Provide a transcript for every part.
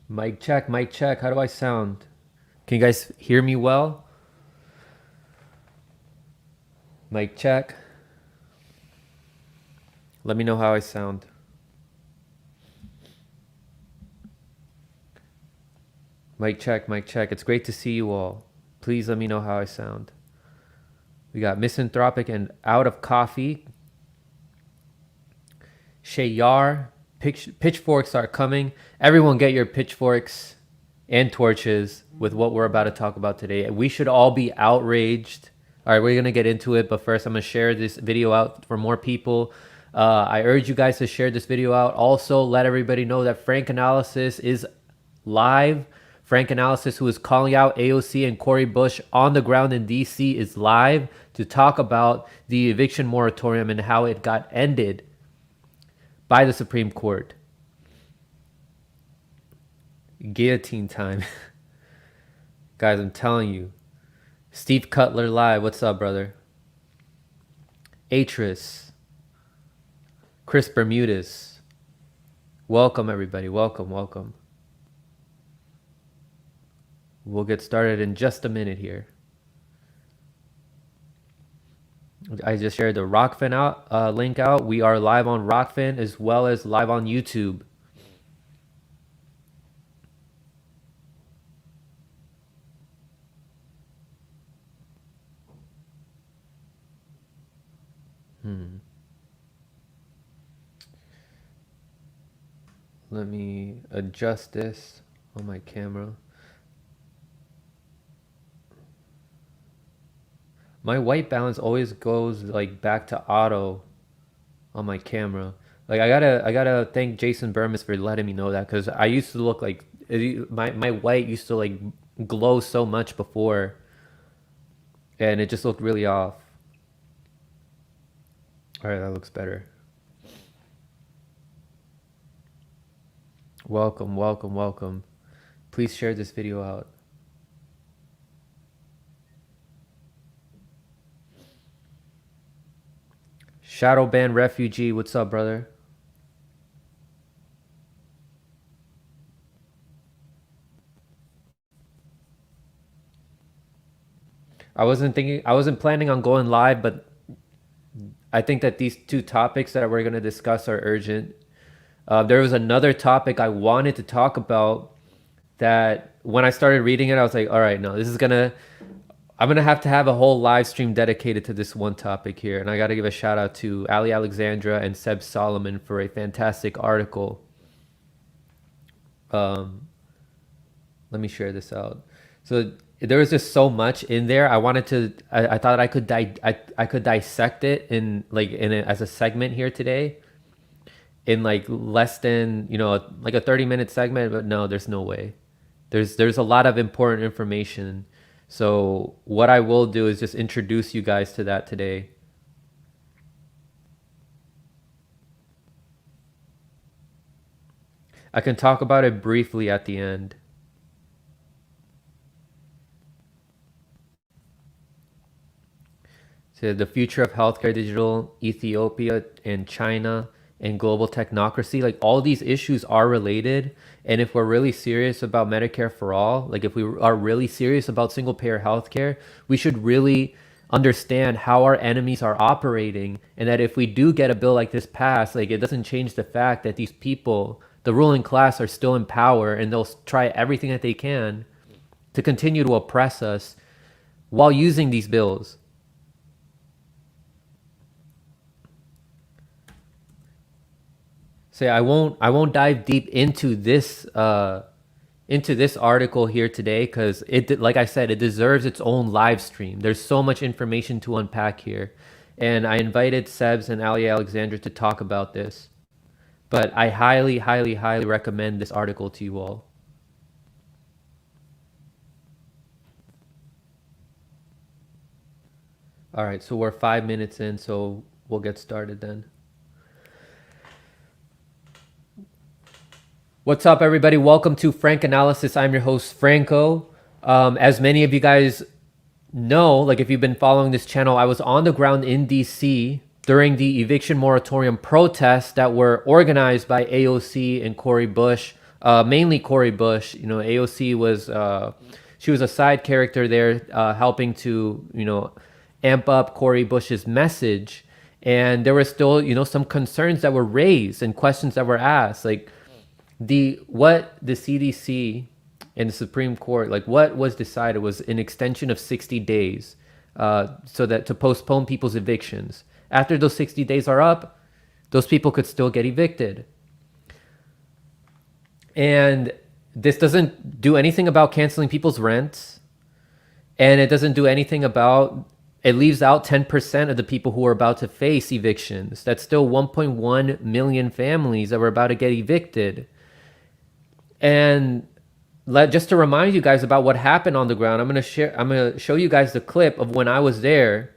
Mic check, mic check. How do I sound? Can you guys hear me well? Mic check. Let me know how I sound. Mic check, mic check. It's great to see you all. Please let me know how I sound. We got Misanthropic and Out of Coffee. Shayar. Pitchforks are coming. Everyone get your pitchforks and torches with what we're about to talk about today. We should all be outraged. All right, we're going to get into it. But first, I'm going to share this video out for more people. I urge you guys to share this video out. Also, let everybody know that Frank Analysis is live. Frank Analysis, who is calling out AOC and Cori Bush on the ground in DC, is live to talk about the eviction moratorium and how it got ended by the Supreme Court. Guillotine time. Guys, I'm telling you. Steve Cutler live. What's up, brother? Atris. Chris Bermudez. Welcome, everybody. Welcome, welcome. We'll get started in just a minute here. I just shared the Rockfin link out. We are live on Rockfin as well as live on YouTube. Let me adjust this on my camera. My white balance always goes like back to auto on my camera. Like I gotta thank Jason Burmis for letting me know that, because I used to look like my white used to like glow so much before, and it just looked really off. All right, that looks better. Welcome, welcome, welcome. Please share this video out. Shadowban Refugee, what's up, brother? I wasn't planning on going live, but I think that these two topics that we're going to discuss are urgent. There was another topic I wanted to talk about that when I started reading it, I was like, all right, no, I'm going to have a whole live stream dedicated to this one topic here. And I got to give a shout out to Ali Alexandra and Seb Solomon for a fantastic article. Let me share this out. So there was just so much in there. I thought I could dissect it as a segment here today in like less than, like a 30-minute segment, but no, there's no way. There's a lot of important information. So what I will do is just introduce you guys to that today. I can talk about it briefly at the end. So the future of healthcare, digital, Ethiopia and China, and global technocracy, like all these issues are related. And if we're really serious about Medicare for all, like if we are really serious about single payer healthcare, we should really understand how our enemies are operating. And that if we do get a bill like this passed, like it doesn't change the fact that these people, the ruling class, are still in power, and they'll try everything that they can to continue to oppress us while using these bills. So yeah, I won't dive deep into this article here today, because like I said, it deserves its own live stream. There's so much information to unpack here, and I invited Sebs and Ali Alexandra to talk about this. But I highly, highly, highly recommend this article to you all. All right, so we're 5 minutes in, so we'll get started then. What's up, everybody? Welcome to Frank Analysis. I'm your host, Franco. As many of you guys know, like if you've been following this channel, I was on the ground in DC during the eviction moratorium protests that were organized by AOC and Cori Bush mainly Cori Bush. You know, AOC was she was a side character there, helping to amp up Cori Bush's message. And there were still some concerns that were raised and questions that were asked, like what the CDC and the Supreme Court, like what was decided was an extension of 60 days, so that to postpone people's evictions. After those 60 days are up, those people could still get evicted. And this doesn't do anything about canceling people's rents. And it doesn't do anything about, it leaves out 10% of the people who are about to face evictions. That's still 1.1 million families that were about to get evicted. And just to remind you guys about what happened on the ground, I'm gonna show you guys the clip of when I was there,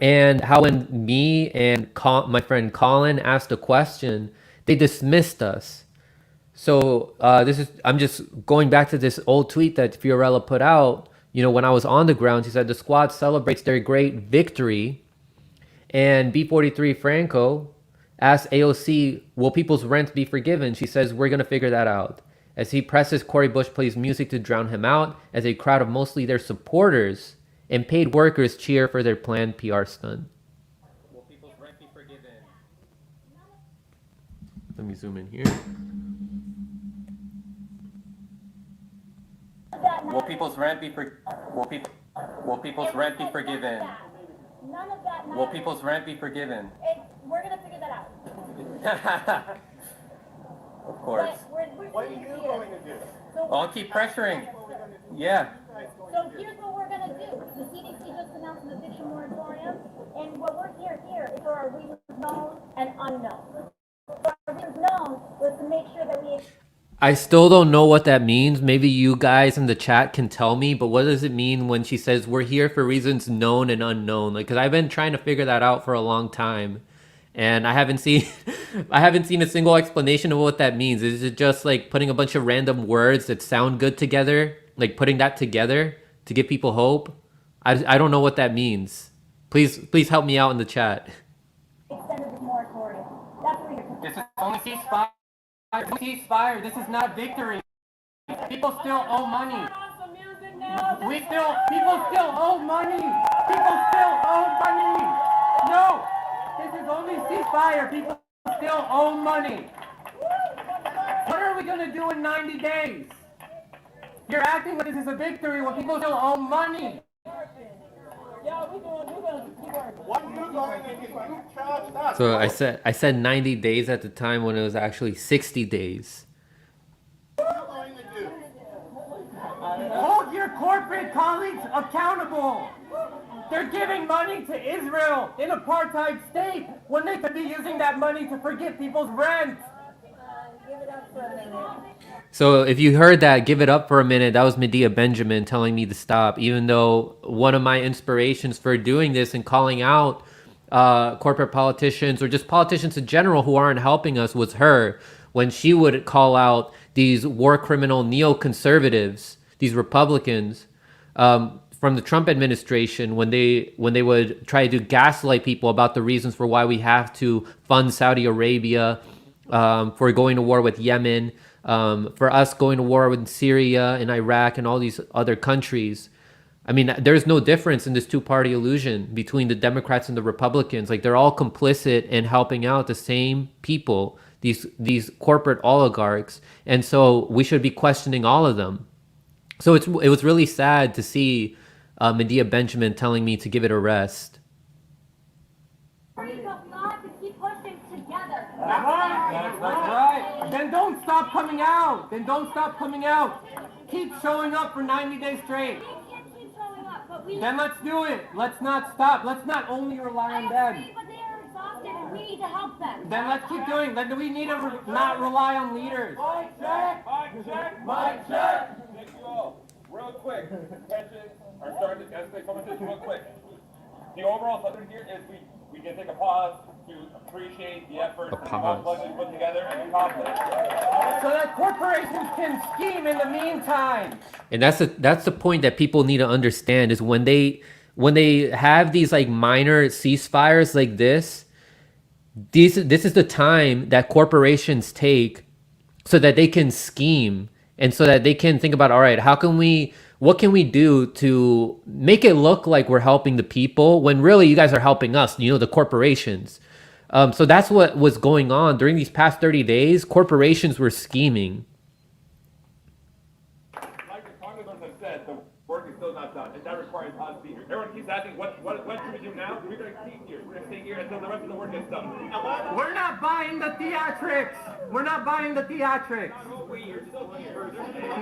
and how when me and my friend Colin asked a question, they dismissed us. So I'm just going back to this old tweet that Fiorella put out. When I was on the ground, he said the squad celebrates their great victory, and B43 Franco asked AOC, will people's rent be forgiven? She says, we're going to figure that out. As he presses, Cori Bush plays music to drown him out as a crowd of mostly their supporters and paid workers cheer for their planned PR stunt. Will people's rent be forgiven? Let me zoom in here. Will people's rent be Will people's rent be forgiven? None of that matters. Will people's rent be forgiven? We're gonna figure that out. Of course. What are you going to do? I'll keep pressuring. Yeah. So here's what we're gonna do. The CDC just announced an eviction moratorium, and what we're here is for our reasons known and unknown. For our reasons known was to make sure that we... I still don't know what that means. Maybe you guys in the chat can tell me, but what does it mean when she says we're here for reasons known and unknown? Like, because I've been trying to figure that out for a long time, and I haven't seen a single explanation of what that means. Is it just like putting a bunch of random words that sound good together, like putting that together to give people hope? I don't know what that means. Please help me out in the chat. Extended the moratorium. That's where you're... This is only ceasefire. Ceasefire. This is not victory. People still owe money. People still owe money. People still owe money. No, this is only ceasefire. People still owe money. What are we gonna do in 90 days? You're acting like this is a victory when people still owe money. So I said 90 days at the time when it was actually 60 days. Hold your corporate colleagues accountable. They're giving money to Israel, an apartheid state, when they could be using that money to forgive people's rent. Give it up for a minute. So if you heard that, give it up for a minute, that was Medea Benjamin telling me to stop, even though one of my inspirations for doing this and calling out corporate politicians or just politicians in general who aren't helping us was her, when she would call out these war criminal neoconservatives, these Republicans from the Trump administration, when they would try to gaslight people about the reasons for why we have to fund Saudi Arabia, for going to war with Yemen, for us going to war with Syria and Iraq and all these other countries. I mean, there's no difference in this two-party illusion between the Democrats and the Republicans. Like, they're all complicit in helping out the same people, these corporate oligarchs. And so we should be questioning all of them. So it was really sad to see Medea Benjamin telling me to give it a rest. That's right. Then don't stop coming out. Keep showing up for 90 days straight. Then let's do it. Let's not stop. Let's not only rely on them. But they are exhausted and we need to help them. Then let's keep doing. Then we need to not rely on leaders. Mic check. Thank you all. Real quick. Questions are starting to escalate conversation real quick. The overall subject here is we can take a pause to appreciate the effort that all budgets put together and accomplish. So that corporations can scheme in the meantime. And that's the point that people need to understand, is when they have these like minor ceasefires like this is the time that corporations take so that they can scheme and so that they can think about, all right, what can we do to make it look like we're helping the people when really you guys are helping us, the corporations. So that's what was going on during these past 30 days. Corporations were scheming. Like the congressman has said, the work is still not done, and that requires us to be here. Everyone keeps asking, what should we do now? We're going to keep here. We're going to stay here until the rest of the work gets done. We're not buying the theatrics. We're not buying the theatrics.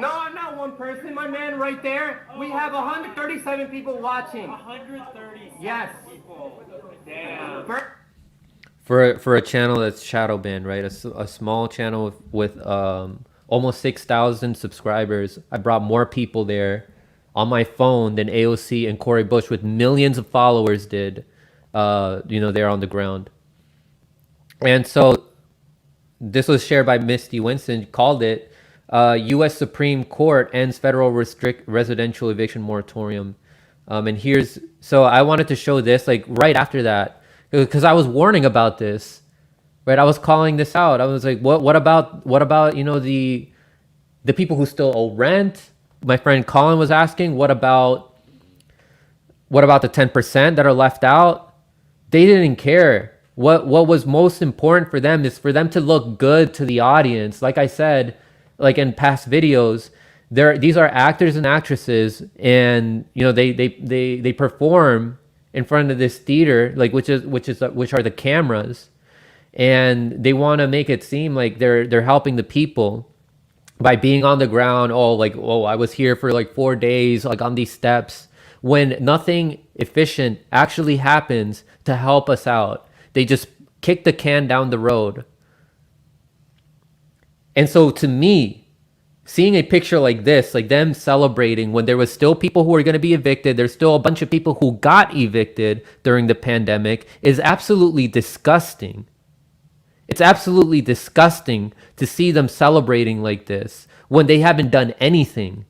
No, I'm not one person. My man right there. We have 137 people watching. 137 yes. People. Damn. For a channel that's shadow banned, right? A small channel with almost 6,000 subscribers. I brought more people there on my phone than AOC and Cori Bush with millions of followers did. There on the ground. And so this was shared by Misty Winston, called it U.S. Supreme Court ends federal residential eviction moratorium. So I wanted to show this like right after that, because I was warning about this, right? I was calling this out. I was like, what about the people who still owe rent? My friend Colin was asking, what about the 10% that are left out? They didn't care. What was most important for them is for them to look good to the audience. Like I said, like in past videos, these are actors and actresses, and they perform in front of this theater, like which are the cameras, and they want to make it seem like they're helping the people by being on the ground. I was here for like 4 days, like on these steps, when nothing efficient actually happens to help us out. They just kick the can down the road. And so to me, seeing a picture like this, like them celebrating when there was still people who were going to be evicted, there's still a bunch of people who got evicted during the pandemic, is absolutely disgusting. It's absolutely disgusting to see them celebrating like this when they haven't done anything.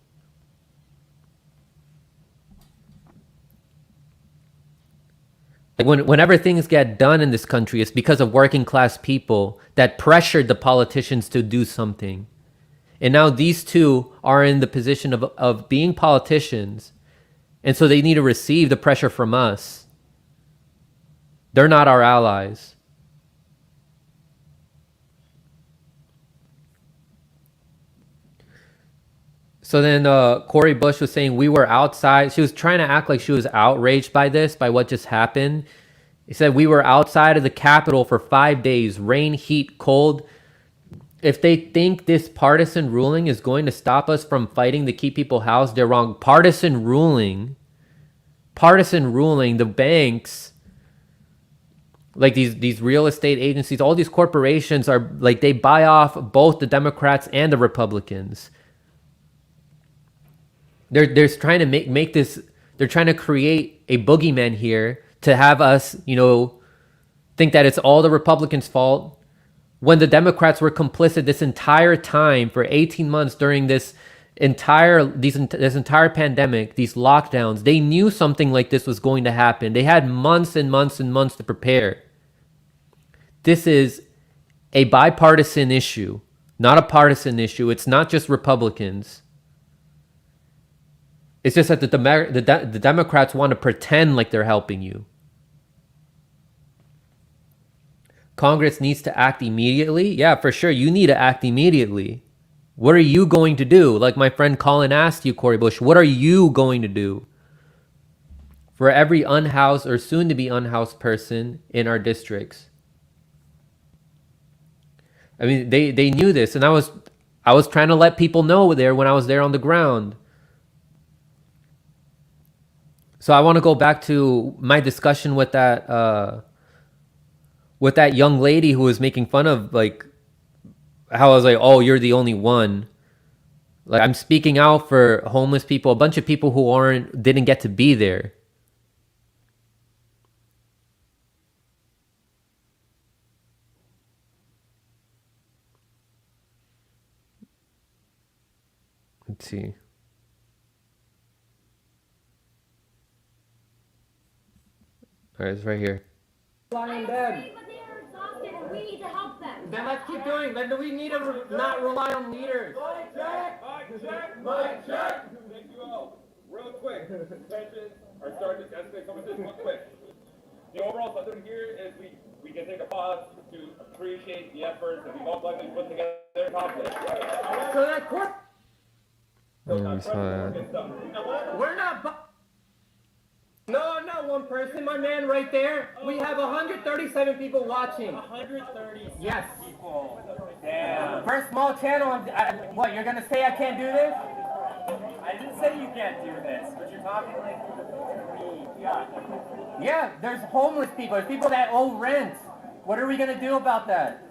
Like whenever things get done in this country, it's because of working class people that pressured the politicians to do something. And now these two are in the position of being politicians, and so they need to receive the pressure from us. They're not our allies. So then Cori Bush was saying we were outside. She was trying to act like she was outraged by what just happened. He said we were outside of the Capitol for 5 days, rain, heat, cold. If they think this partisan ruling is going to stop us from fighting to keep people housed, they're wrong. Partisan ruling, the banks, like these real estate agencies, all these corporations are like, they buy off both the Democrats and the Republicans. They're trying to make this, they're trying to create a boogeyman here to have us, think that it's all the Republicans' fault, when the Democrats were complicit this entire time for 18 months during this entire pandemic, these lockdowns. They knew something like this was going to happen. They had months and months and months to prepare. This is a bipartisan issue, not a partisan issue. It's not just Republicans. It's just that the Democrats want to pretend like they're helping you. Congress needs to act immediately. Yeah, for sure. You need to act immediately. What are you going to do? Like my friend Colin asked you, Cori Bush, what are you going to do for every unhoused or soon to be unhoused person in our districts? I mean, they knew this, and I was trying to let people know there when I was there on the ground. So I want to go back to my discussion with that young lady who was making fun of, like, how I was like, oh, you're the only one. Like, I'm speaking out for homeless people, a bunch of people who didn't get to be there. Let's see. All right, it's right here. But they are exhausted, and we need to help them. Then let's keep doing. Then we need to not rely on leaders. Mic check! Mic check! Mic check! Thank you all. Real quick, tensions are starting to escalate. Some of this real quick. The overall subject here is we can take a pause to appreciate the efforts that we've all collectively put together to accomplish. So that court. We saw that. We're not. No, not one person. My man right there. We have 137 people watching. 130 Yes. people. Damn. For a small channel, what, you're gonna say I can't do this? I didn't say you can't do this, but you're talking like me. Yeah. Yeah, there's homeless people. There's people that owe rent. What are we gonna do about that?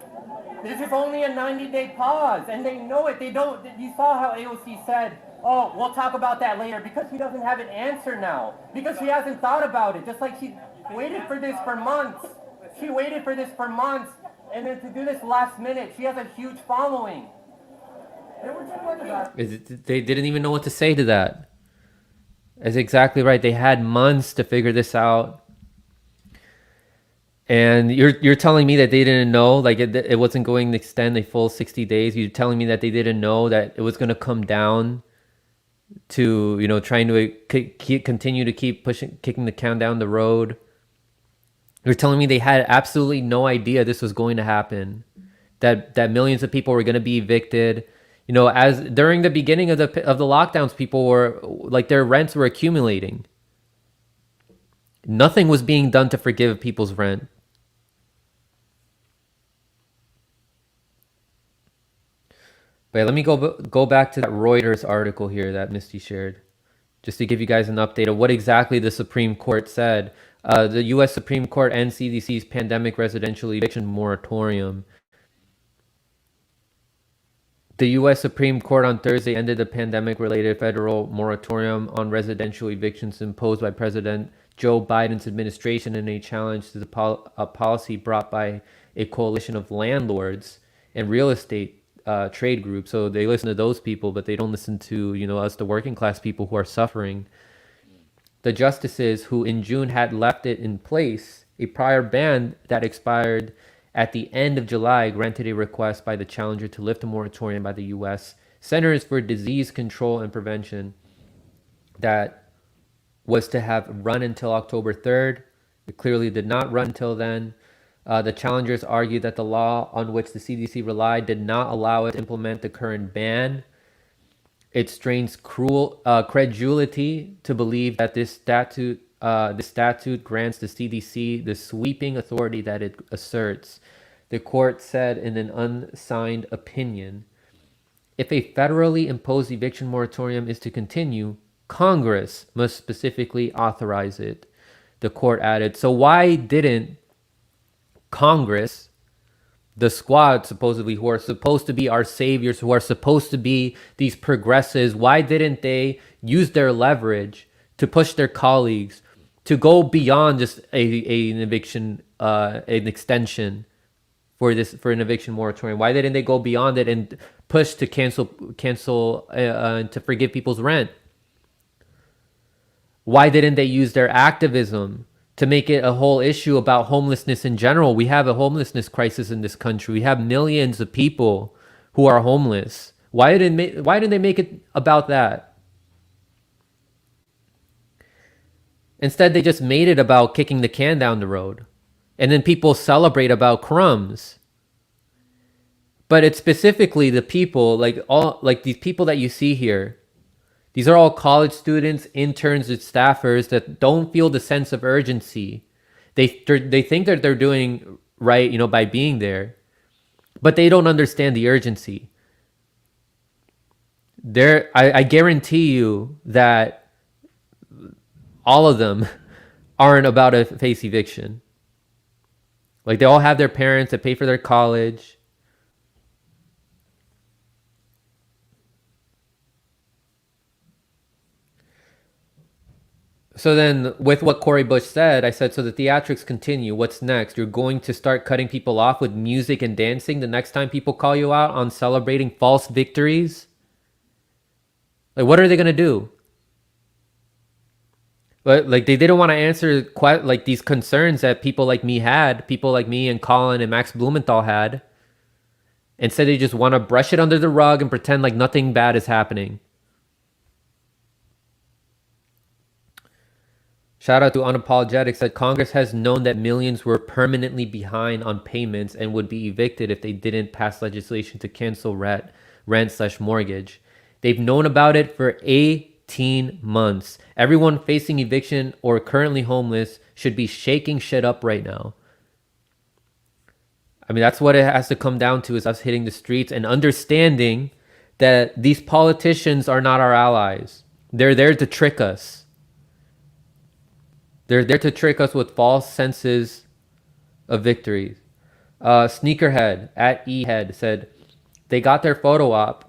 This is only a 90-day pause, and they know it. They don't. You saw how AOC said, oh, we'll talk about that later, because she doesn't have an answer now. Because she hasn't thought about it. Just like she waited for this for months. She waited for this for months, and then to do this last minute, she has a huge following. They were just like, They didn't even know what to say to that. That's exactly right. They had months to figure this out. And you're telling me that they didn't know, like it wasn't going to extend a full 60 days. You're telling me that they didn't know that it was going to come down to, you know, trying to continue to keep kicking the can down the road. You're telling me they had absolutely no idea this was going to happen, that millions of people were going to be evicted. You know, as during the beginning of the lockdowns, people were like, their rents were accumulating. Nothing was being done to forgive people's rent. But let me go back to that Reuters article here that Misty shared, just to give you guys an update of what exactly the Supreme Court said. The U.S. Supreme Court and CDC's pandemic residential eviction moratorium. The U.S. Supreme Court on Thursday ended the pandemic-related federal moratorium on residential evictions imposed by President Joe Biden's administration in a challenge to a policy brought by a coalition of landlords and real estate trade groups. So they listen to those people, but they don't listen to, you know, us, the working class people who are suffering. The justices who in June had left it in place, a prior ban that expired at the end of July, granted a request by the challenger to lift a moratorium by the U.S. Centers for Disease Control and Prevention that was to have run until October 3rd. It clearly did not run until then. The challengers argued that the law on which the CDC relied did not allow it to implement the current ban. It strains credulity to believe that this statute grants the CDC the sweeping authority that it asserts. The court said in an unsigned opinion, if a federally imposed eviction moratorium is to continue, Congress must specifically authorize it. The court added, so why didn't Congress, the squad supposedly, who are supposed to be our saviors, who are supposed to be these progressives, why didn't they use their leverage to push their colleagues to go beyond just an eviction, an extension for an eviction moratorium? Why didn't they go beyond it and push to cancel to forgive people's rent? Why didn't they use their activism to make it a whole issue about homelessness in general? We have a homelessness crisis in this country. We have millions of people who are homeless. Why didn't they make it about that? Instead, they just made it about kicking the can down the road. And then people celebrate about crumbs. But it's specifically the people, like these people that you see here. These are all college students, interns, and staffers that don't feel the sense of urgency. They think that they're doing right, you know, by being there, but they don't understand the urgency. I guarantee you that all of them aren't about to face eviction. Like, they all have their parents that pay for their college. So then, with what Cori Bush said, I said, so the theatrics continue. What's next? You're going to start cutting people off with music and dancing the next time people call you out on celebrating false victories? Like, what are they going to do? But like, they didn't want to answer quite like these concerns that people like me and Colin and Max Blumenthal had. Instead, they just want to brush it under the rug and pretend like nothing bad is happening. Shout out to Unapologetics that Congress has known that millions were permanently behind on payments and would be evicted if they didn't pass legislation to cancel rent/mortgage. They've known about it for 18 months. Everyone facing eviction or currently homeless should be shaking shit up right now. I mean, that's what it has to come down to, is us hitting the streets and understanding that these politicians are not our allies. They're there to trick us. They're there to trick us with false senses of victory. Sneakerhead at ehead said they got their photo op.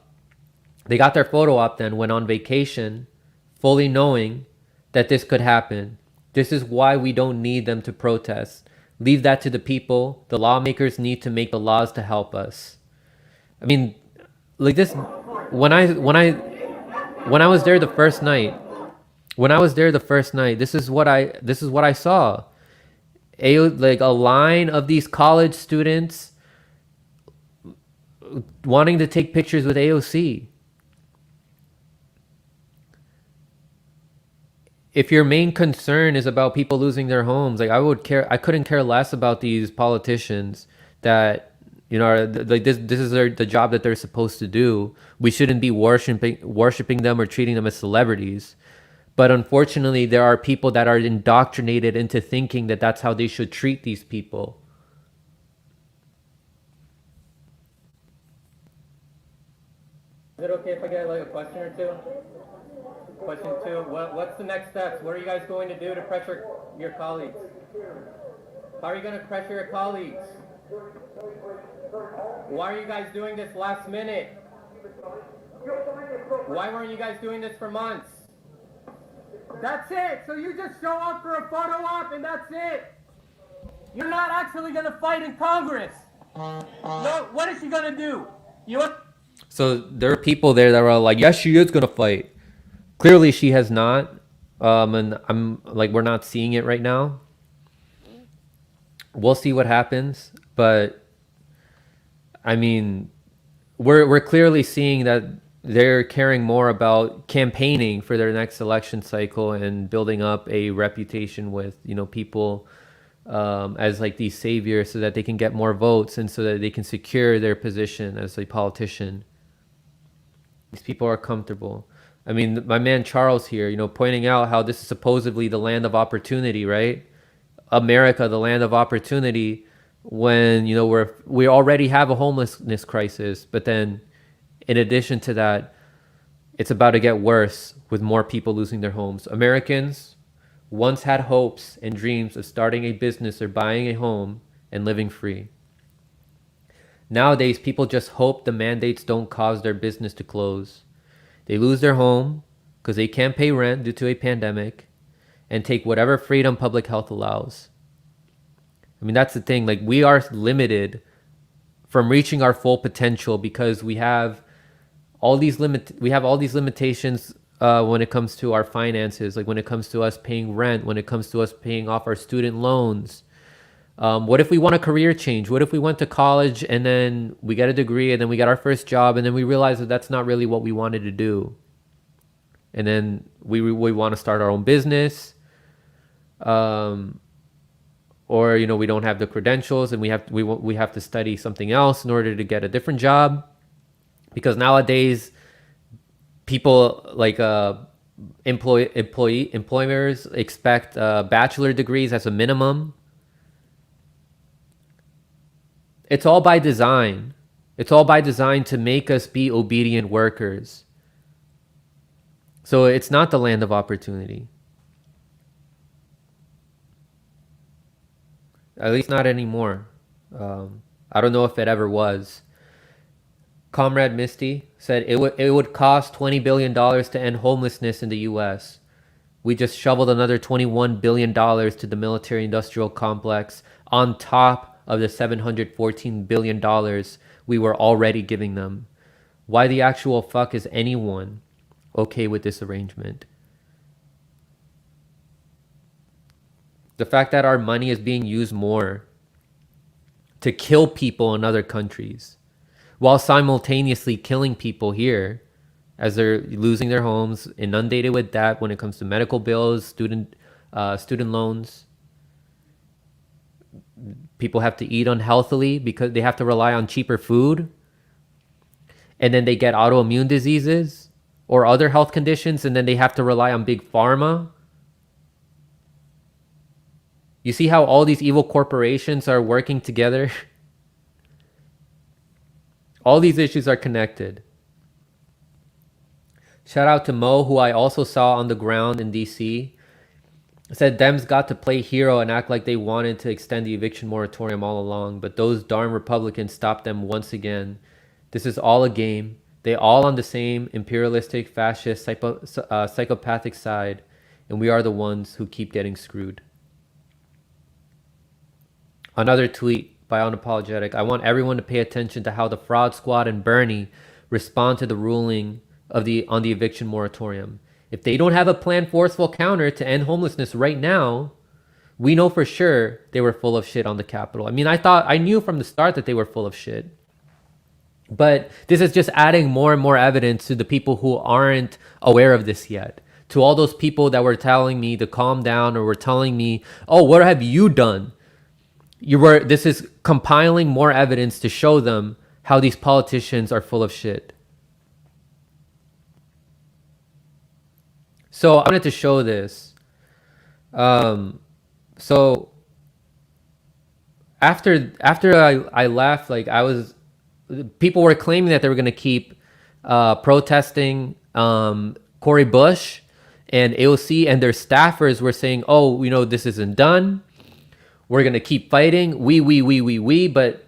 They got their photo op then went on vacation, fully knowing that this could happen. This is why we don't need them to protest. Leave that to the people. The lawmakers need to make the laws to help us. I mean, like this, when I was there the first night, this is what I saw. Like a line of these college students wanting to take pictures with AOC. If your main concern is about people losing their homes, like I couldn't care less about these politicians that, you know, like this is the job that they're supposed to do. We shouldn't be worshiping them or treating them as celebrities. But unfortunately, there are people that are indoctrinated into thinking that that's how they should treat these people. Is it okay if I get like a question or two? Question 2, what's the next steps? What are you guys going to do to pressure your colleagues? How are you going to pressure your colleagues? Why are you guys doing this last minute? Why weren't you guys doing this for months? That's it. So you just show up for a photo op and that's it. You're not actually going to fight in Congress. No, what is she going to do? So there are people there that are like, yes, she is going to fight. Clearly she has not. And I'm like, we're not seeing it right now. We'll see what happens. But I mean, we're clearly seeing that they're caring more about campaigning for their next election cycle and building up a reputation with, you know, people as like these saviors so that they can get more votes and so that they can secure their position as a politician. These people are comfortable. I mean, my man Charles here, you know, pointing out how this is supposedly the land of opportunity, right? America, the land of opportunity, when, you know, we already have a homelessness crisis, but then in addition to that, it's about to get worse with more people losing their homes. Americans once had hopes and dreams of starting a business or buying a home and living free. Nowadays, people just hope the mandates don't cause their business to close. They lose their home because they can't pay rent due to a pandemic and take whatever freedom public health allows. I mean, that's the thing. Like, we are limited from reaching our full potential because we have all these limitations when it comes to our finances, like when it comes to us paying rent, when it comes to us paying off our student loans. What if we want a career change? What if we went to college and then we get a degree and then we got our first job and then we realize that that's not really what we wanted to do? And then we want to start our own business. Or, you know, we don't have the credentials and we have to study something else in order to get a different job. Because nowadays, people like employers expect bachelor degrees as a minimum. It's all by design. It's all by design to make us be obedient workers. So it's not the land of opportunity. At least not anymore. I don't know if it ever was. Comrade Misty said it would cost $20 billion to end homelessness in the U.S. We just shoveled another $21 billion to the military-industrial complex on top of the $714 billion we were already giving them. Why the actual fuck is anyone okay with this arrangement? The fact that our money is being used more to kill people in other countries. while simultaneously killing people here as they're losing their homes, inundated with debt when it comes to medical bills, student loans. People have to eat unhealthily because they have to rely on cheaper food. And then they get autoimmune diseases or other health conditions, and then they have to rely on big pharma. You see how all these evil corporations are working together? All these issues are connected. Shout out to Mo, who I also saw on the ground in DC. Said Dems got to play hero and act like they wanted to extend the eviction moratorium all along, but those darn Republicans stopped them once again. This is all a game. They all on the same imperialistic, fascist, psychopathic side, and we are the ones who keep getting screwed. Another tweet by Unapologetic. I want everyone to pay attention to how the fraud squad and Bernie respond to the ruling on the eviction moratorium. If they don't have a planned forceful counter to end homelessness right now, we know for sure they were full of shit on the Capitol. I mean, I knew from the start that they were full of shit. But this is just adding more and more evidence to the people who aren't aware of this yet. To all those people that were telling me to calm down or were telling me, oh, what have you done? This is compiling more evidence to show them how these politicians are full of shit. So I wanted to show this. So after I left, like people were claiming that they were going to keep protesting Cory Bush and AOC, and their staffers were saying, oh, this isn't done. We're going to keep fighting. We. But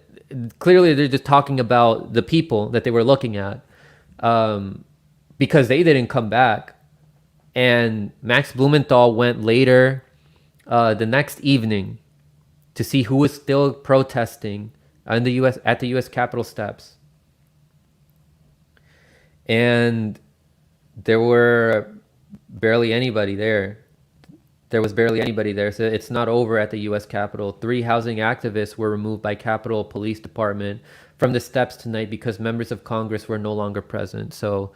clearly they're just talking about the people that they were looking at because they didn't come back. And Max Blumenthal went later the next evening to see who was still protesting at the U.S. Capitol steps. And there were barely anybody there. There was barely anybody there. So it's not over at the U.S. Capitol. 3 housing activists were removed by Capitol Police Department from the steps tonight because members of Congress were no longer present. So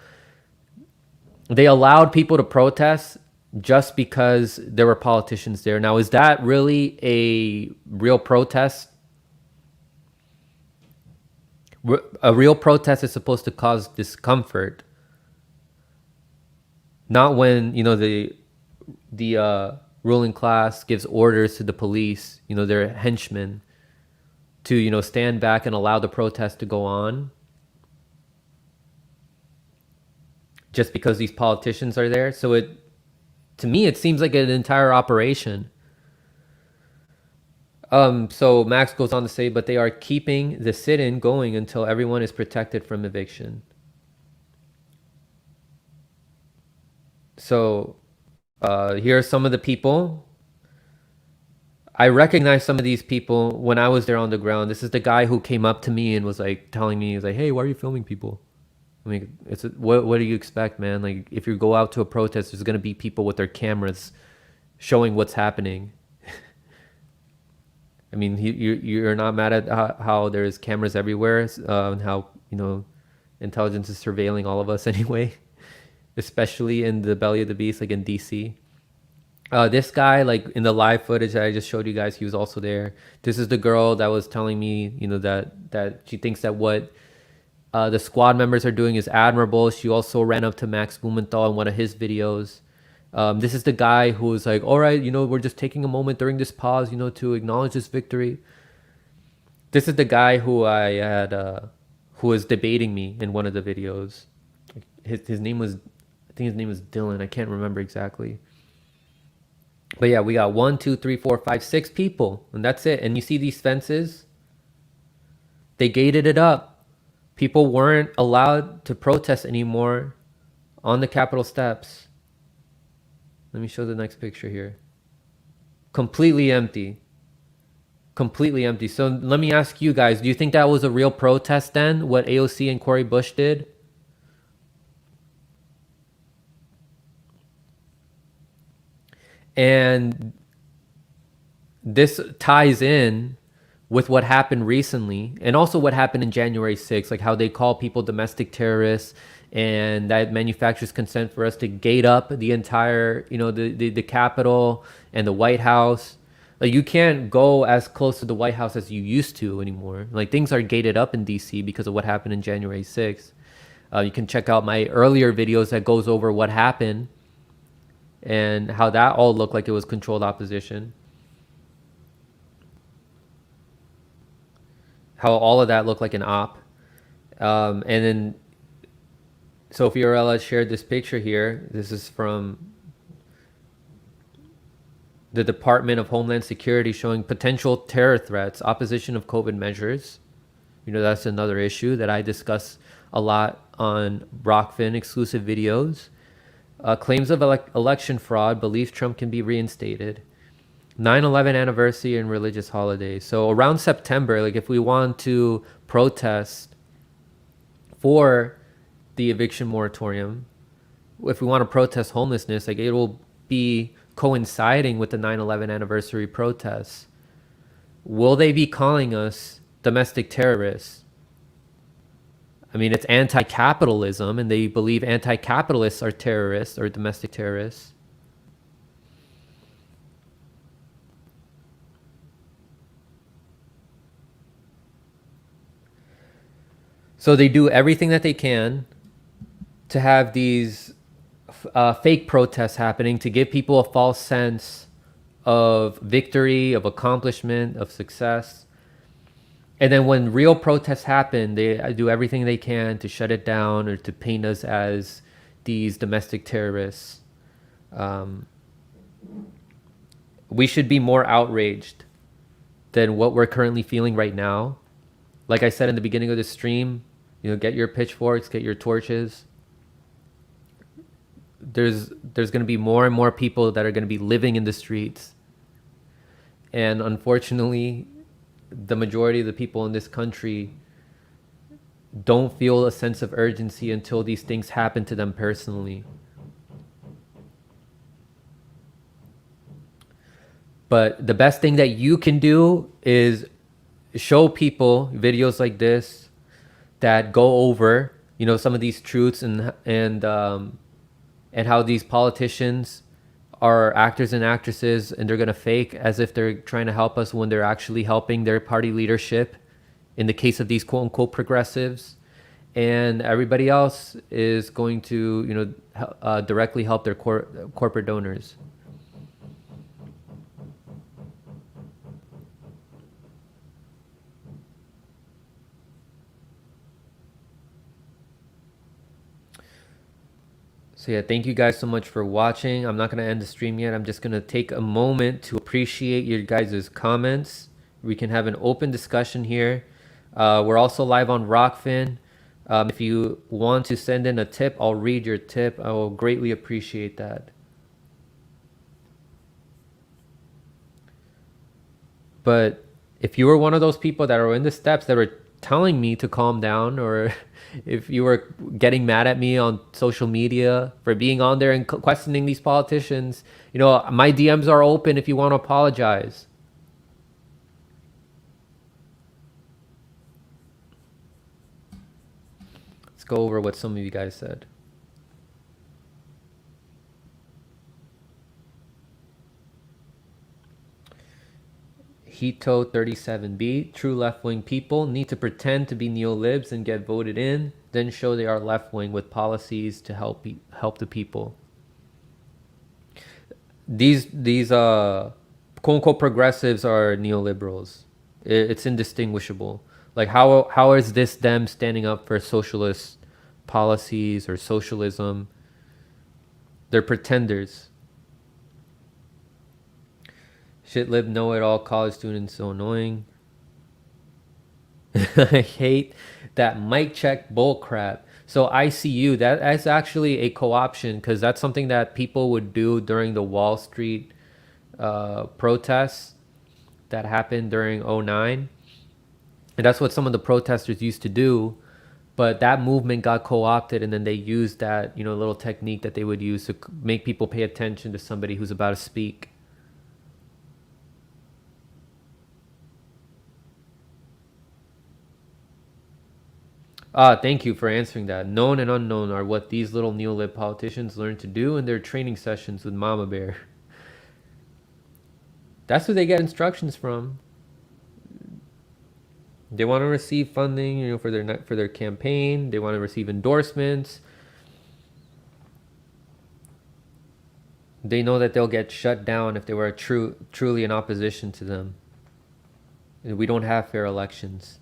they allowed people to protest just because there were politicians there. Now, is that really a real protest? A real protest is supposed to cause discomfort, not when the ruling class gives orders to the police, their henchmen, to stand back and allow the protest to go on. Just because these politicians are there. So to me, it seems like an entire operation. So Max goes on to say, but they are keeping the sit-in going until everyone is protected from eviction. So here are some of the people. I recognize some of these people when I was there on the ground. This is the guy who came up to me and was like telling me, hey, why are you filming people? I mean, what do you expect, man? Like, if you go out to a protest, there's going to be people with their cameras showing what's happening. I mean, you're not mad at how there's cameras everywhere and how, intelligence is surveilling all of us anyway, especially in the belly of the beast, like in DC. This guy, like in the live footage that I just showed you guys, he was also there. This is the girl that was telling me, that she thinks that what the squad members are doing is admirable. She also ran up to Max Blumenthal in one of his videos. This is the guy who was like, all right, we're just taking a moment during this pause, to acknowledge this victory. This is the guy who I had, who was debating me in one of the videos. His name was, I think his name was Dylan. I can't remember exactly. But yeah, we got 1, 2, 3, 4, 5, 6 people, and that's it. And you see these fences? They gated it up. People weren't allowed to protest anymore on the Capitol steps. Let me show the next picture here. Completely empty. Completely empty. So let me ask you guys, do you think that was a real protest then, what AOC and Cory Bush did? And this ties in with what happened recently, and also what happened in January 6th, like how they call people domestic terrorists, and that manufacturers consent for us to gate up the entire, the Capitol and the White House. Like, you can't go as close to the White House as you used to anymore. Like, things are gated up in DC because of what happened in January 6th. You can check out my earlier videos that goes over what happened and how that all looked like it was controlled opposition. How all of that looked like an op. And then Sophie Orella shared this picture here. This is from the Department of Homeland Security showing potential terror threats, opposition of COVID measures. That's another issue that I discuss a lot on Rockfin exclusive videos. Claims of election fraud, belief Trump can be reinstated. 9/11 anniversary and religious holidays. So around September, like if we want to protest for the eviction moratorium, if we want to protest homelessness, like it will be coinciding with the 9/11 anniversary protests. Will they be calling us domestic terrorists? I mean, it's anti-capitalism, and they believe anti-capitalists are terrorists or domestic terrorists. So they do everything that they can to have these fake protests happening to give people a false sense of victory, of accomplishment, of success. And then when real protests happen, they do everything they can to shut it down or to paint us as these domestic terrorists. We should be more outraged than what we're currently feeling right now. Like I said in the beginning of the stream, get your pitchforks, get your torches. There's going to be more and more people that are going to be living in the streets. And unfortunately, the majority of the people in this country don't feel a sense of urgency until these things happen to them personally. But the best thing that you can do is show people videos like this that go over, some of these truths and how these politicians are actors and actresses, and they're going to fake as if they're trying to help us when they're actually helping their party leadership in the case of these quote unquote progressives, and everybody else is going to directly help their corporate donors. So yeah, thank you guys so much for watching. I'm not going to end the stream yet. I'm just going to take a moment to appreciate your guys' comments. We can have an open discussion here. We're also live on Rockfin. If you want to send in a tip, I'll read your tip. I will greatly appreciate that. But if you were one of those people that are in the steps that were telling me to calm down, or if you were getting mad at me on social media for being on there and questioning these politicians, my DMs are open if you want to apologize. Let's go over what some of you guys said. Hito 37B, true left-wing people need to pretend to be neo-libs and get voted in, then show they are left-wing with policies to help the people. These quote-unquote progressives are neoliberals. It's indistinguishable. Like, how is this them standing up for socialist policies or socialism? They're pretenders. Shitlib know-it-all college students so annoying. I hate that mic check bull crap. So ICU, that's actually a co-option, because that's something that people would do during the Wall Street protests that happened during 2009. And that's what some of the protesters used to do. But that movement got co-opted, and then they used that little technique that they would use to make people pay attention to somebody who's about to speak. Thank you for answering that. Known and unknown are what these little neolib politicians learn to do in their training sessions with Mama Bear. That's who they get instructions from. They want to receive funding, for their campaign. They want to receive endorsements. They know that they'll get shut down if they were truly in opposition to them. We don't have fair elections.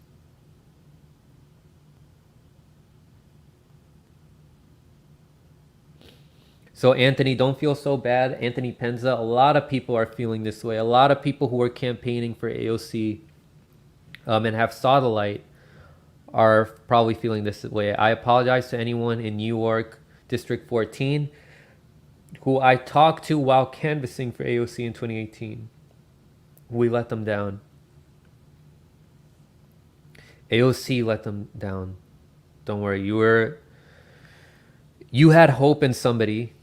So Anthony, don't feel so bad. Anthony Penza, a lot of people are feeling this way. A lot of people who are campaigning for AOC and have saw the light are probably feeling this way. I apologize to anyone in New York, District 14, who I talked to while canvassing for AOC in 2018. We let them down. AOC let them down. Don't worry. You had hope in somebody.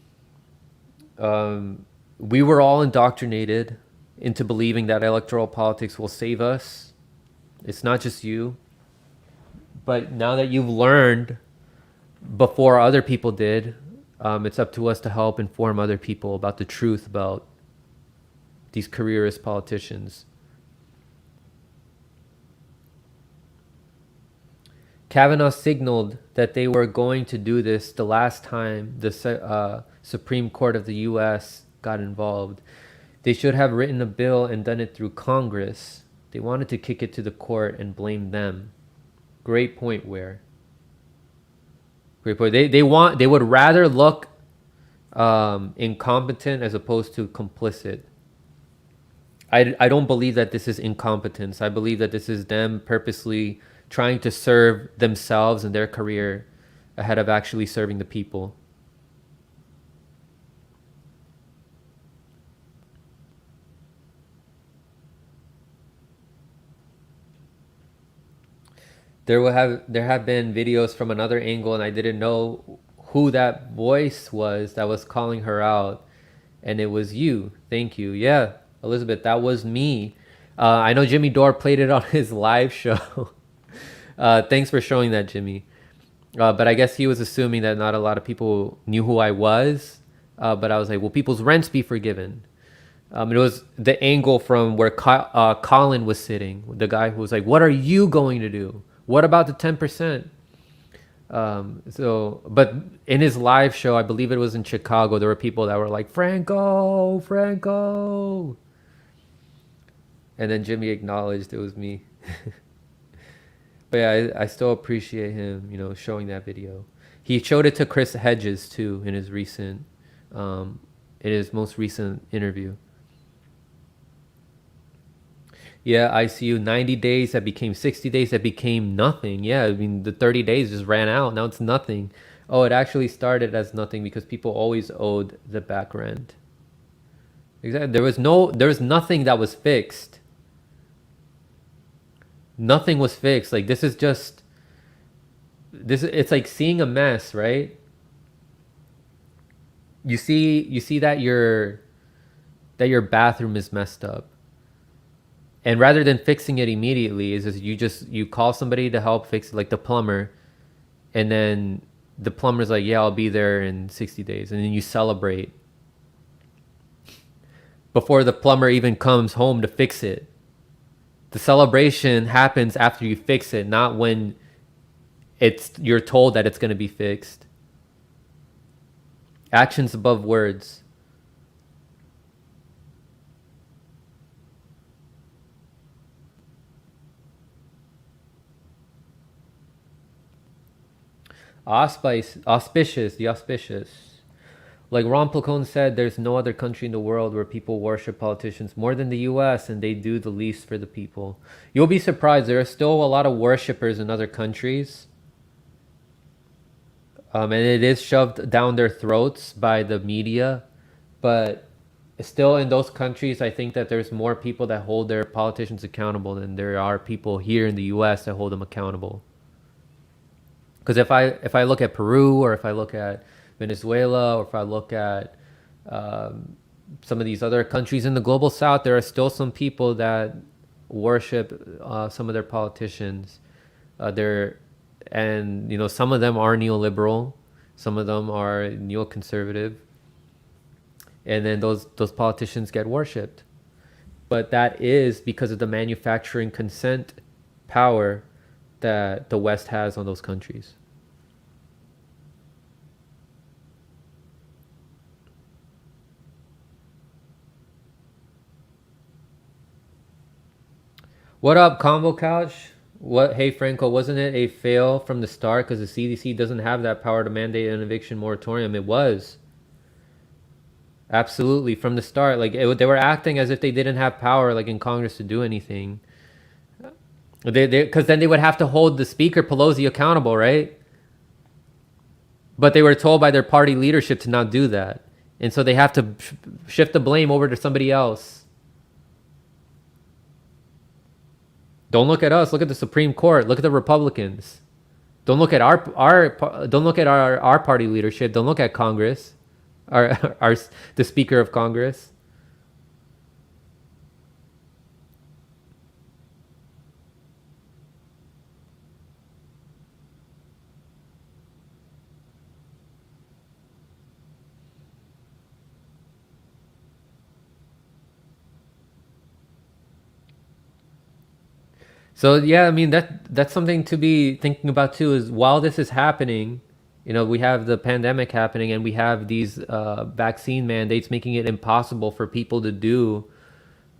We were all indoctrinated into believing that electoral politics will save us. It's not just you. But now that you've learned before other people did, it's up to us to help inform other people about the truth about these careerist politicians. Kavanaugh signaled that they were going to do this the last time the Supreme Court of the U.S. got involved. They should have written a bill and done it through Congress. They wanted to kick it to the court and blame them. Great point, Ware. Great point. They would rather look incompetent as opposed to complicit. I don't believe that this is incompetence. I believe that this is them purposely trying to serve themselves and their career ahead of actually serving the people. There have been videos from another angle, and I didn't know who that voice was that was calling her out, and it was you. Thank you. Yeah, Elizabeth, that was me. I know Jimmy Dore played it on his live show. Thanks for showing that, Jimmy. But I guess he was assuming that not a lot of people knew who I was. But I was like, will people's rents be forgiven? It was the angle from where Colin was sitting, the guy who was like, what are you going to do? What about the 10%? But in his live show, I believe it was in Chicago, there were people that were like, Franco. And then Jimmy acknowledged it was me. But yeah, I still appreciate him, showing that video. He showed it to Chris Hedges too in his most recent interview. Yeah, ICU, 90 days that became 60 days that became nothing. Yeah, I mean, the 30 days just ran out. Now it's nothing. Oh, it actually started as nothing because people always owed the back rent. Exactly. There was nothing that was fixed. Nothing was fixed. Like, this is just it's like seeing a mess, right? You see that your bathroom is messed up. And rather than fixing it immediately, you call somebody to help fix it, like the plumber, and then the plumber's like, yeah, I'll be there in 60 days. And then you celebrate before the plumber even comes home to fix it. The celebration happens after you fix it, not when you're told that it's going to be fixed. Actions above words. Auspicious. Like Ron Placone said, there's no other country in the world where people worship politicians more than the US, and they do the least for the people. You'll be surprised, there are still a lot of worshipers in other countries. And it is shoved down their throats by the media. But still in those countries, I think that there's more people that hold their politicians accountable than there are people here in the US that hold them accountable. Because if I look at Peru, or if I look at Venezuela, or if I look at some of these other countries in the global south, there are still some people that worship some of their politicians. They're and some of them are neoliberal, some of them are neoconservative, and then those politicians get worshipped. But that is because of the manufacturing consent power that the West has on those countries. What up, Combo Couch? What? Hey, Franco, wasn't it a fail from the start because the CDC doesn't have that power to mandate an eviction moratorium? It was. Absolutely, from the start. Like, they were acting as if they didn't have power, like, in Congress to do anything. Because then they would have to hold the Speaker, Pelosi, accountable, right? But they were told by their party leadership to not do that. And so they have to shift the blame over to somebody else. Don't look at us. Look at the Supreme Court. Look at the Republicans. Don't look at our party leadership. Don't look at Congress, the Speaker of Congress. So yeah, I mean that's something to be thinking about too. Is while this is happening, we have the pandemic happening, and we have these vaccine mandates making it impossible for people to do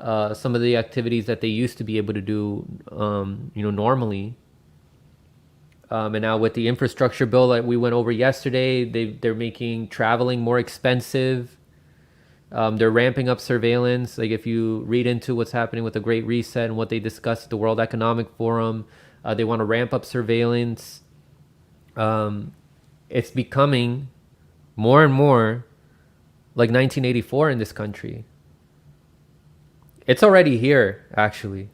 some of the activities that they used to be able to do, normally. And now with the infrastructure bill that we went over yesterday, they're making traveling more expensive. They're ramping up surveillance. Like, if you read into what's happening with the Great Reset and what they discussed at the World Economic Forum, they want to ramp up surveillance. It's becoming more and more like 1984 in this country. It's already here, actually.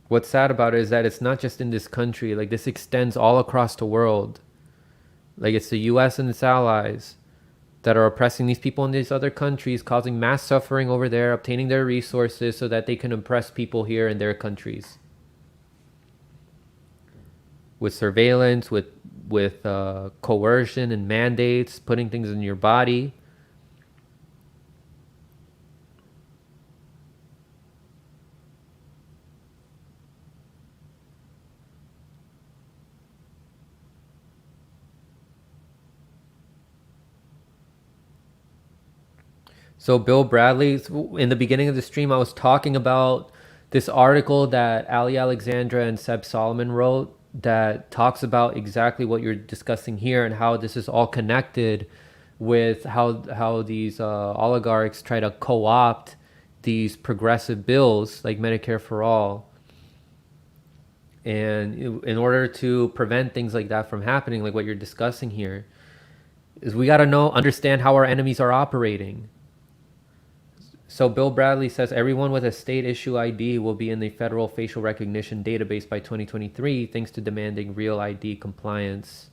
What's sad about it is that it's not just in this country. Like, this extends all across the world. Like, it's the US and its allies that are oppressing these people in these other countries, causing mass suffering over there, obtaining their resources so that they can oppress people here in their countries. With surveillance, with coercion and mandates, putting things in your body. So Bill Bradley, in the beginning of the stream, I was talking about this article that Ali Alexandra and Seb Solomon wrote that talks about exactly what you're discussing here and how this is all connected with how these oligarchs try to co-opt these progressive bills like Medicare for All. And in order to prevent things like that from happening, like what you're discussing here, is we got to understand how our enemies are operating. So Bill Bradley says everyone with a state issue ID will be in the federal facial recognition database by 2023, thanks to demanding real ID compliance.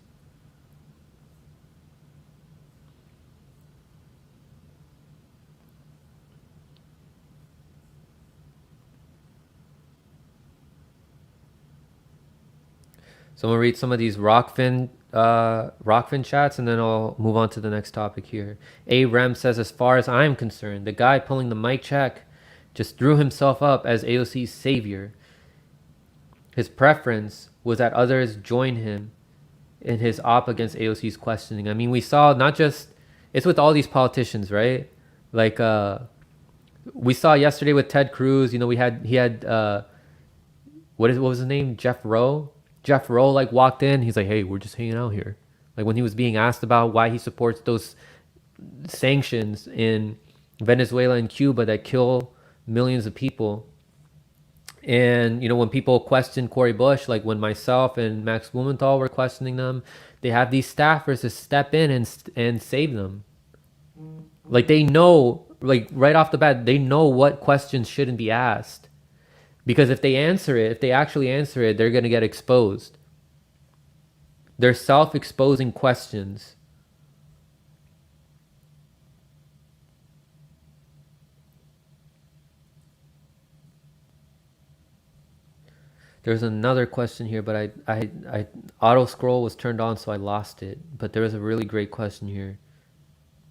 So I'm gonna read some of these Rockfin chats, and then I'll move on to the next topic here. A Rem says, as far as I'm concerned, the guy pulling the mic check just threw himself up as AOC's savior. His preference was that others join him in his op against AOC's questioning. I mean, we saw not just, it's with all these politicians, right? Like we saw yesterday with Ted Cruz, he had what was his name? Jeff Rowe like walked in. He's like, hey, we're just hanging out here. Like, when he was being asked about why he supports those sanctions in Venezuela and Cuba that kill millions of people. And, when people question Cory Bush, like when myself and Max Blumenthal were questioning them, they have these staffers to step in and save them. Like, they know, like right off the bat, they know what questions shouldn't be asked. Because if they actually answer it, they're going to get exposed. They're self-exposing questions. There's another question here, but I auto scroll was turned on, so I lost it. But there was a really great question here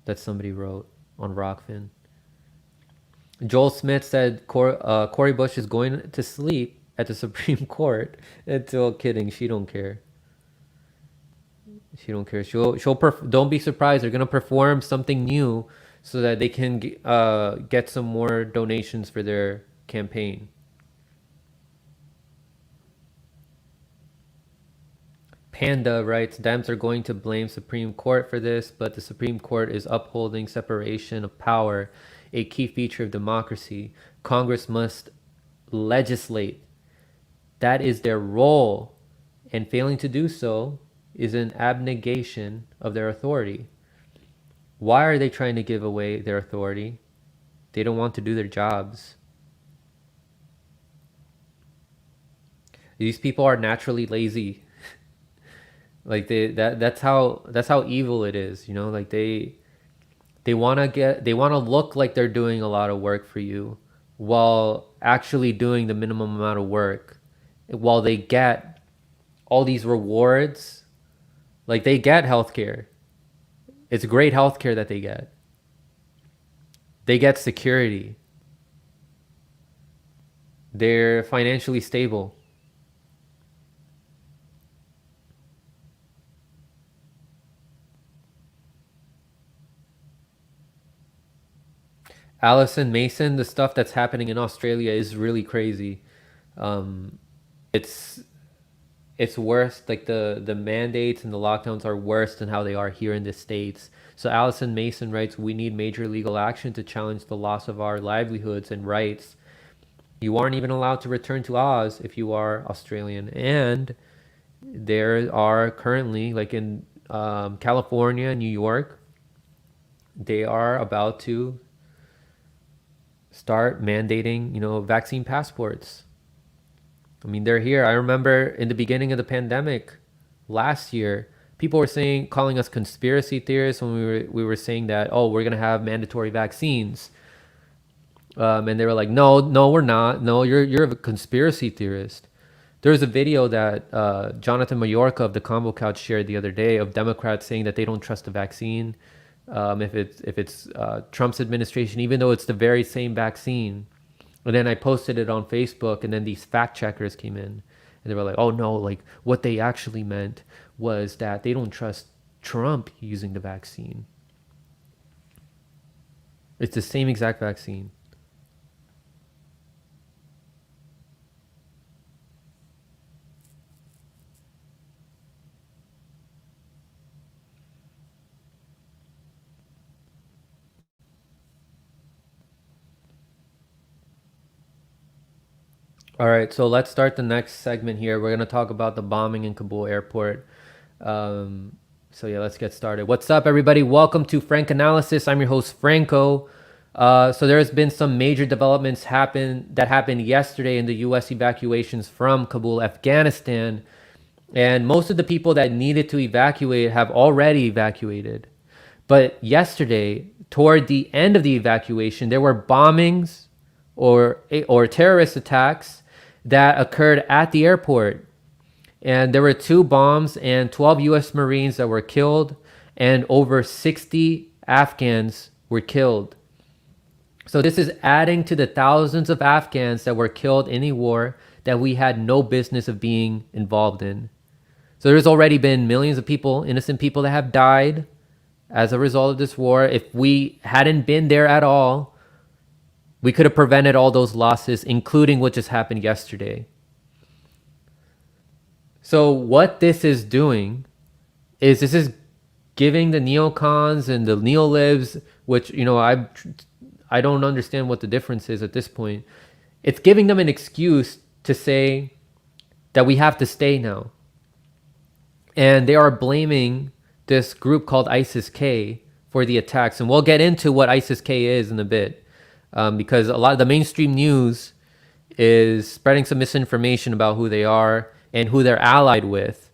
that somebody wrote on Rockfin. Joel Smith said Cori Bush is going to sleep at the Supreme Court until kidding. She don't care. She don't care. Don't be surprised. They're gonna perform something new so that they can get some more donations for their campaign. Panda writes, Dems are going to blame Supreme Court for this, but the Supreme Court is upholding separation of power, a key feature of democracy. Congress must legislate. That is their role, and failing to do so is an abnegation of their authority. Why are they trying to give away their authority? They don't want to do their jobs. These people are naturally lazy. Like that's how evil it is, you know. Like they want to look like they're doing a lot of work for you, while actually doing the minimum amount of work, while they get all these rewards. Like they get healthcare. It's great healthcare that they get. They get security. They're financially stable. Allison Mason, the stuff that's happening in Australia is really crazy. It's worse. Like the mandates and the lockdowns are worse than how they are here in the States. So Allison Mason writes, we need major legal action to challenge the loss of our livelihoods and rights. You aren't even allowed to return to Oz if you are Australian. And there are currently, like in California, New York, they are about to start mandating, vaccine passports. I mean, they're here. I remember in the beginning of the pandemic last year, people were calling us conspiracy theorists when we were saying that, oh, we're gonna have mandatory vaccines, and they were like, no, we're not. No, you're a conspiracy theorist. There was a video that Jonathan Mayorka of the Combo Couch shared the other day of Democrats saying that they don't trust the vaccine. If it's Trump's administration, even though it's the very same vaccine. And then I posted it on Facebook, and then these fact checkers came in and they were like, oh no, like what they actually meant was that they don't trust Trump using the vaccine. It's the same exact vaccine. All right, so let's start the next segment here. We're going to talk about the bombing in Kabul airport. So yeah, let's get started. What's up, everybody? Welcome to Frank Analysis. I'm your host, Franco. So there's been some major developments that happened yesterday in the U.S. evacuations from Kabul, Afghanistan. And most of the people that needed to evacuate have already evacuated. But yesterday, toward the end of the evacuation, there were bombings or terrorist attacks that occurred at the airport. And there were 2 bombs and 12 U.S. Marines that were killed, and over 60 Afghans were killed. So this is adding to the thousands of Afghans that were killed in a war that we had no business of being involved in. So there's already been millions of people, innocent people, that have died as a result of this war. If we hadn't been there at all, we could have prevented all those losses, including what just happened yesterday. So what this is doing is this is giving the neocons and the neolibs, which, I don't understand what the difference is at this point. It's giving them an excuse to say that we have to stay now. And they are blaming this group called ISIS-K for the attacks. And we'll get into what ISIS-K is in a bit. Because a lot of the mainstream news is spreading some misinformation about who they are and who they're allied with.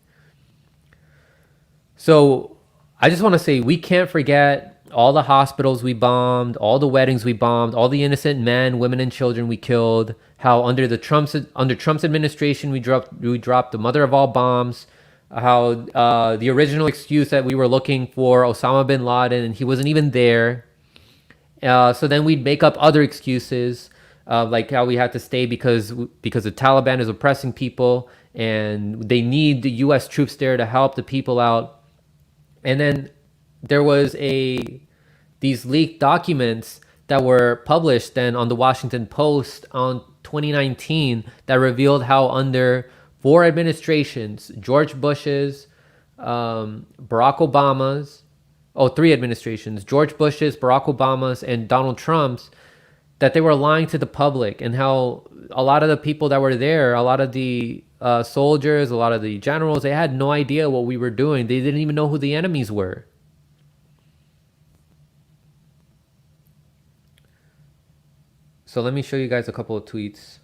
So I just want to say we can't forget all the hospitals we bombed, all the weddings we bombed, all the innocent men, women, and children we killed. How under Trump's administration we dropped the mother of all bombs. How the original excuse that we were looking for Osama bin Laden and he wasn't even there. So then we'd make up other excuses, like how we had to stay because the Taliban is oppressing people and they need the U.S. troops there to help the people out. And then there was these leaked documents that were published then on the Washington Post on 2019 that revealed how under 4 administrations, George Bush's, Barack Obama's, 3 administrations, George Bush's, Barack Obama's, and Donald Trump's, that they were lying to the public, and how a lot of the people that were there, a lot of the soldiers, a lot of the generals, they had no idea what we were doing. They didn't even know who the enemies were. So let me show you guys a couple of tweets.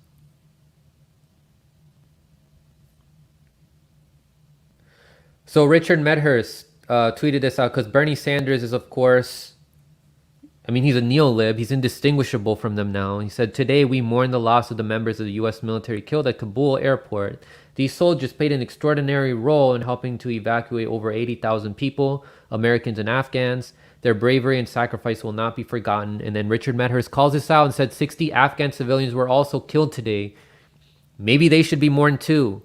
So Richard Medhurst tweeted this out because Bernie Sanders is, of course, I mean, he's a neo-lib. He's indistinguishable from them now. He said, "Today we mourn the loss of the members of the U.S. military killed at Kabul airport. These soldiers played an extraordinary role in helping to evacuate over 80,000 people, Americans and Afghans. Their bravery and sacrifice will not be forgotten." And then Richard Medhurst calls this out and said 60 Afghan civilians were also killed today. Maybe they should be mourned too.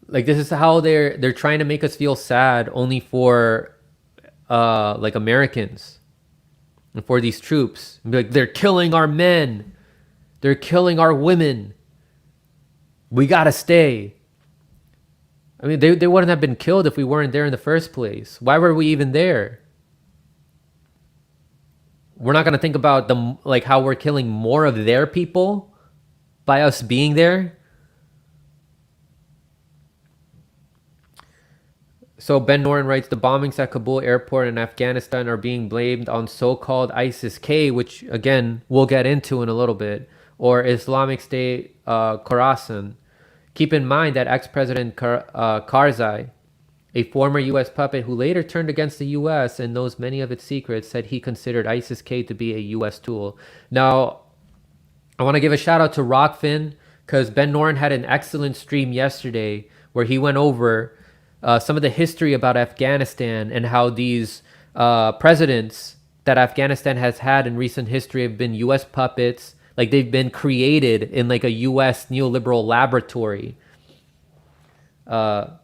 Like, this is how they're trying to make us feel sad only for like Americans and for these troops. And be like, they're killing our men. They're killing our women. We gotta stay. I mean, they wouldn't have been killed if we weren't there in the first place. Why were we even there? We're not gonna think about how we're killing more of their people by us being there. So Ben Noren writes, the bombings at Kabul airport in Afghanistan are being blamed on so-called ISIS-K, which again we'll get into in a little bit, or Islamic State Khorasan. Keep in mind that ex-President Karzai, a former U.S. puppet who later turned against the U.S. and knows many of its secrets, said he considered ISIS-K to be a U.S. tool. Now, I want to give a shout out to Rockfin because Ben Noren had an excellent stream yesterday where he went over some of the history about Afghanistan and how these presidents that Afghanistan has had in recent history have been U.S. puppets. Like, they've been created in like a U.S. neoliberal laboratory. I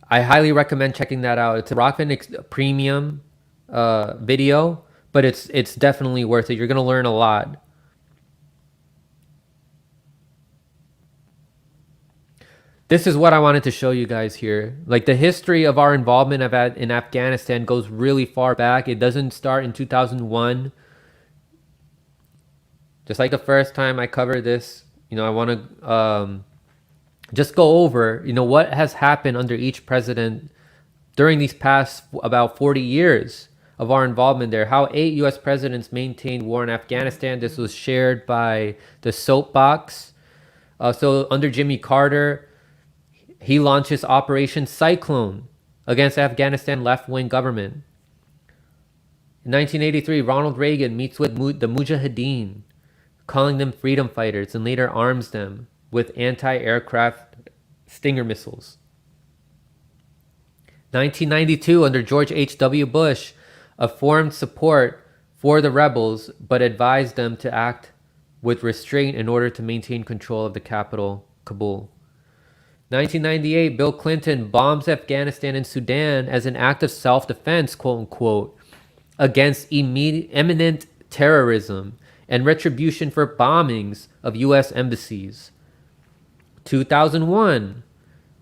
highly recommend checking that out. It's a Rockfin premium video, but it's definitely worth it. You're going to learn a lot. This is what I wanted to show you guys here. Like, the history of our involvement in Afghanistan goes really far back. It doesn't start in 2001. Just like the first time I covered this, I want to just go over, what has happened under each president during these past about 40 years of our involvement there. How 8 U.S. presidents maintained war in Afghanistan. This was shared by the Soapbox. So under Jimmy Carter, he launches Operation Cyclone against Afghanistan left-wing government. In 1983, Ronald Reagan meets with the Mujahideen, calling them freedom fighters, and later arms them with anti-aircraft Stinger missiles. 1992, under George H.W. Bush, affirmed support for the rebels, but advised them to act with restraint in order to maintain control of the capital, Kabul. 1998, Bill Clinton bombs Afghanistan and Sudan as an act of self-defense, quote unquote, against imminent terrorism and retribution for bombings of U.S. embassies. 2001,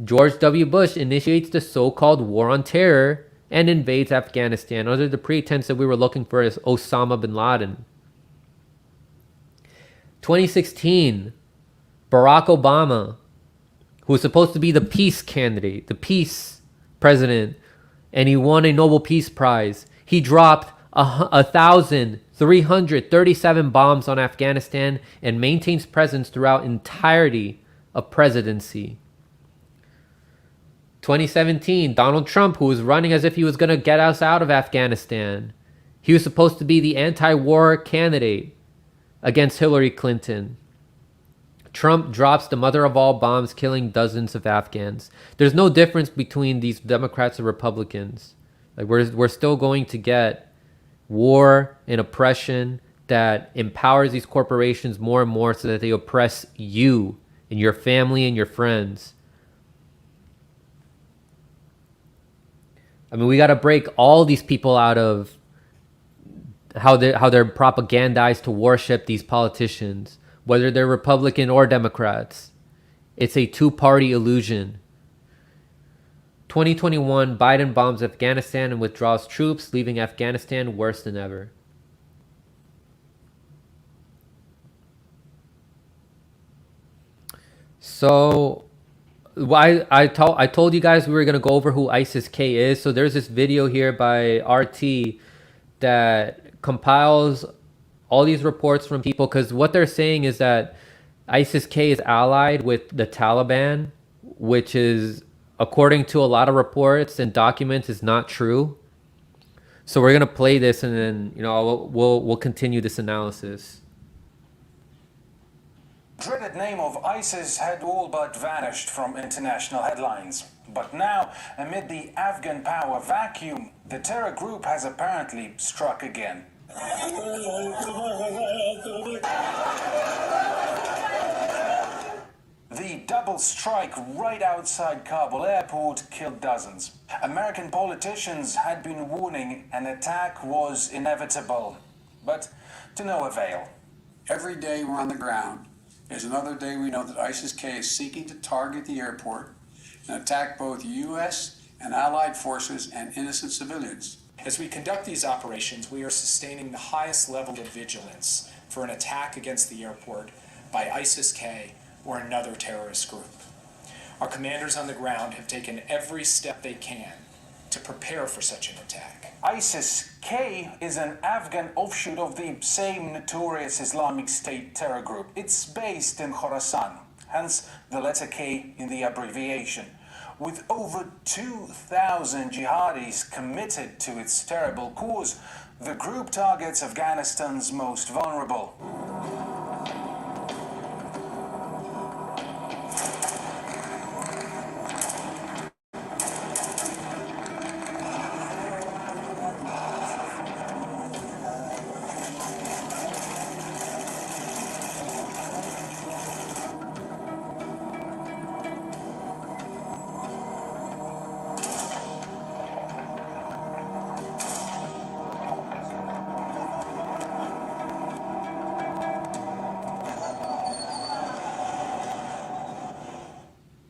George W. Bush initiates the so-called War on Terror and invades Afghanistan under the pretense that we were looking for Osama bin Laden. 2016, Barack Obama, who was supposed to be the peace candidate, the peace president, and he won a Nobel Peace Prize. He dropped 1,337 bombs on Afghanistan and maintains presence throughout entirety of presidency. 2017, Donald Trump, who was running as if he was going to get us out of Afghanistan. He was supposed to be the anti-war candidate against Hillary Clinton. Trump drops the mother of all bombs, killing dozens of Afghans. There's no difference between these Democrats and Republicans. Like we're still going to get war and oppression that empowers these corporations more and more so that they oppress you and your family and your friends. I mean, we got to break all these people out of how they're propagandized to worship these politicians, whether they're Republican or Democrats. It's a two-party illusion. 2021, Biden bombs Afghanistan and withdraws troops, leaving Afghanistan worse than ever. So I told you guys we were going to go over who ISIS-K is. So there's this video here by RT that compiles all these reports from people, because what they're saying is that ISIS-K is allied with the Taliban, which is, according to a lot of reports and documents, is not true. So we're going to play this and then, we'll continue this analysis. Dreaded name of ISIS had all but vanished from international headlines. But now, amid the Afghan power vacuum, the terror group has apparently struck again. The double strike right outside Kabul airport killed dozens. American politicians had been warning an attack was inevitable, but to no avail. Every day we're on the ground is another day we know that ISIS-K is seeking to target the airport and attack both U.S. and allied forces and innocent civilians. As we conduct these operations, we are sustaining the highest level of vigilance for an attack against the airport by ISIS-K or another terrorist group. Our commanders on the ground have taken every step they can to prepare for such an attack. ISIS-K is an Afghan offshoot of the same notorious Islamic State terror group. It's based in Khorasan, hence the letter K in the abbreviation. With over 2,000 jihadis committed to its terrible cause, the group targets Afghanistan's most vulnerable.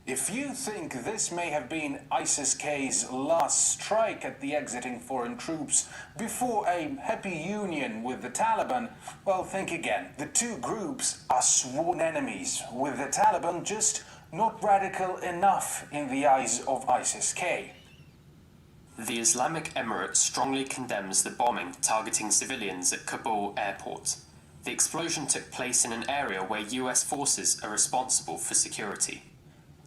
If you think this may have been ISIS-K's last strike at the exiting foreign troops before a happy union with the Taliban, well, think again. The two groups are sworn enemies, with the Taliban just not radical enough in the eyes of ISIS-K. The Islamic Emirate strongly condemns the bombing targeting civilians at Kabul airport. The explosion took place in an area where US forces are responsible for security.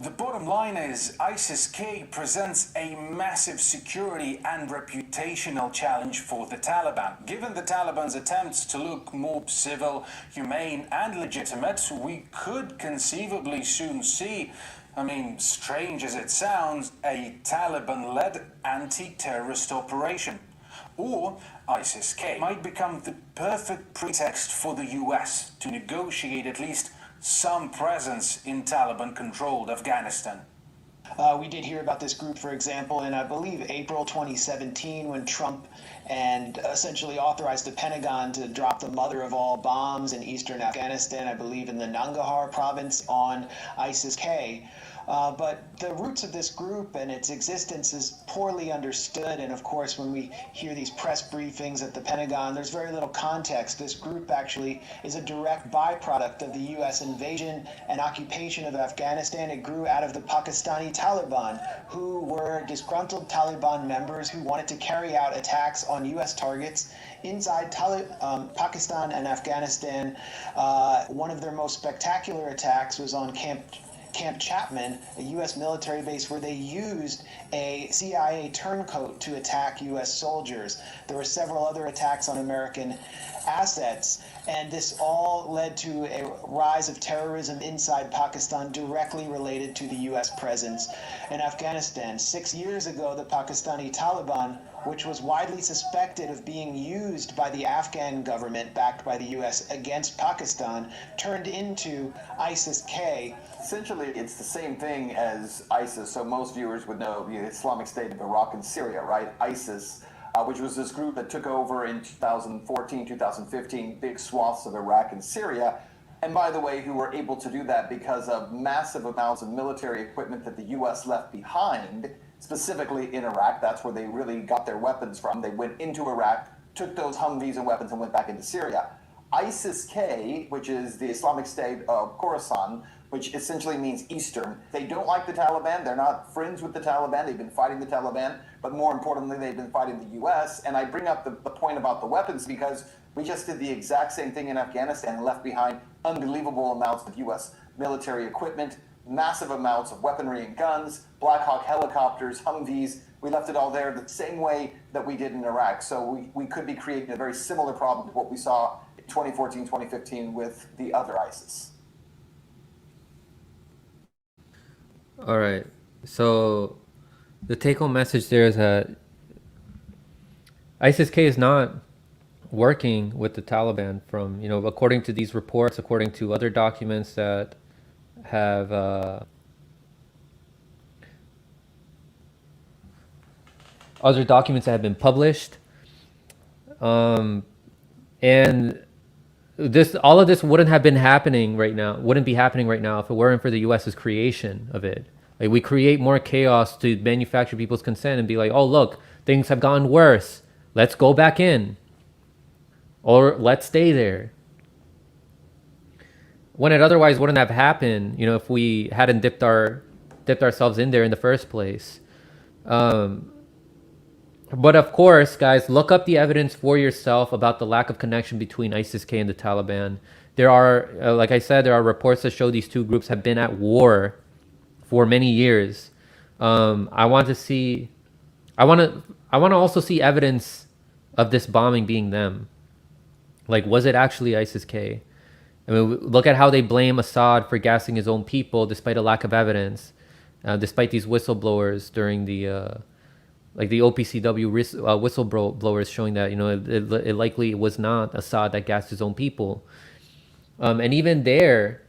The bottom line is ISIS-K presents a massive security and reputational challenge for the Taliban. Given the Taliban's attempts to look more civil, humane and legitimate, we could conceivably soon see, strange as it sounds, a Taliban-led anti-terrorist operation. Or ISIS-K might become the perfect pretext for the US to negotiate at least some presence in Taliban-controlled Afghanistan. We did hear about this group, for example, in, I believe, April 2017, when Trump and essentially authorized the Pentagon to drop the mother of all bombs in eastern Afghanistan, I believe in the Nangarhar province, on ISIS-K. But the roots of this group and its existence is poorly understood. And of course, when we hear these press briefings at the Pentagon, there's very little context. This group actually is a direct byproduct of the U.S. invasion and occupation of Afghanistan. It grew out of the Pakistani Taliban, who were disgruntled Taliban members who wanted to carry out attacks on U.S. targets inside Pakistan and Afghanistan. One of their most spectacular attacks was on Camp Camp Chapman, a U.S. military base where they used a CIA turncoat to attack U.S. soldiers. There were several other attacks on American assets, and this all led to a rise of terrorism inside Pakistan directly related to the U.S. presence in Afghanistan. 6 years ago, the Pakistani Taliban, which was widely suspected of being used by the Afghan government, backed by the U.S. against Pakistan, turned into ISIS-K. Essentially, it's the same thing as ISIS. So most viewers would know the Islamic State of Iraq and Syria, right? ISIS, which was this group that took over in 2014, 2015, big swaths of Iraq and Syria. And by the way, who were able to do that because of massive amounts of military equipment that the U.S. left behind, specifically in Iraq. That's where they really got their weapons from. They went into Iraq, took those Humvees and weapons and went back into Syria. ISIS-K, which is the Islamic State of Khorasan, which essentially means Eastern. They don't like the Taliban. They're not friends with the Taliban. They've been fighting the Taliban, but more importantly, they've been fighting the U.S. And I bring up the point about the weapons because we just did the exact same thing in Afghanistan and left behind unbelievable amounts of U.S. military equipment, massive amounts of weaponry and guns, Black Hawk helicopters, Humvees. We left it all there the same way that we did in Iraq. So we could be creating a very similar problem to what we saw in 2014, 2015 with the other ISIS. All right. So the take-home message there is that ISIS-K is not working with the Taliban from, according to these reports, according to other documents that have other documents that have been published. And all of this wouldn't be happening right now if it weren't for the US's creation of it. Like, we create more chaos to manufacture people's consent and be like, oh, look, things have gotten worse. Let's go back in. Or let's stay there. When it otherwise wouldn't have happened, if we hadn't dipped ourselves in there in the first place. But of course, guys, look up the evidence for yourself about the lack of connection between ISIS-K and the Taliban. There are, like I said, there are reports that show these two groups have been at war for many years. I want to also see evidence of this bombing being them. Like, was it actually ISIS-K? I mean, look at how they blame Assad for gassing his own people despite a lack of evidence, despite these whistleblowers during the OPCW whistleblowers showing that, it likely was not Assad that gassed his own people. And even there,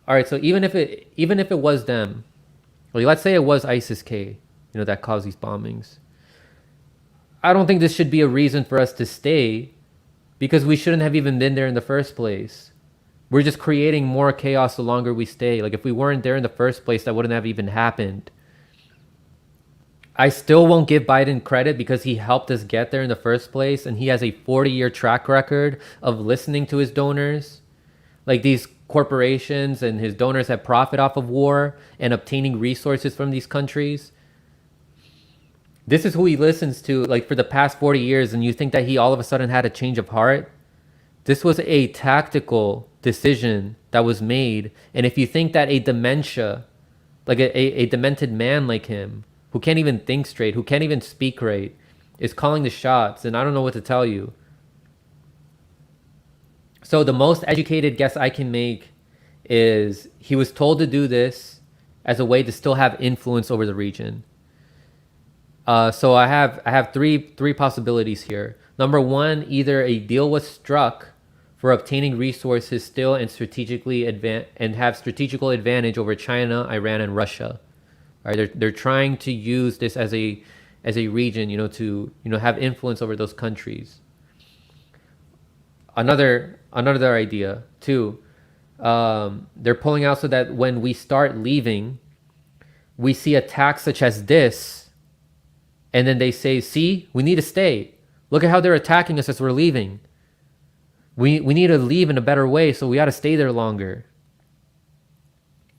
all right, so even if it was them, like, let's say it was ISIS-K, that caused these bombings, I don't think this should be a reason for us to stay, because we shouldn't have even been there in the first place. We're just creating more chaos the longer we stay. Like, if we weren't there in the first place, that wouldn't have even happened. I still won't give Biden credit because he helped us get there in the first place, and he has a 40-year track record of listening to his donors. Like, these corporations and his donors have profit off of war and obtaining resources from these countries. This is who he listens to, like, for the past 40 years, and you think that he all of a sudden had a change of heart? This was a tactical decision that was made, and if you think that a dementia, like a demented man like him, who can't even think straight, who can't even speak right, is calling the shots, and I don't know what to tell you. So the most educated guess I can make is he was told to do this as a way to still have influence over the region. So I have three possibilities here. Number one, either a deal was struck for obtaining resources still and have strategical advantage over China, Iran, and Russia. All right, they're trying to use this as a region, to have influence over those countries. Another idea too, they're pulling out so that when we start leaving, we see attacks such as this. And then they say, see, we need to stay. Look at how they're attacking us as we're leaving. We need to leave in a better way, so we got to stay there longer.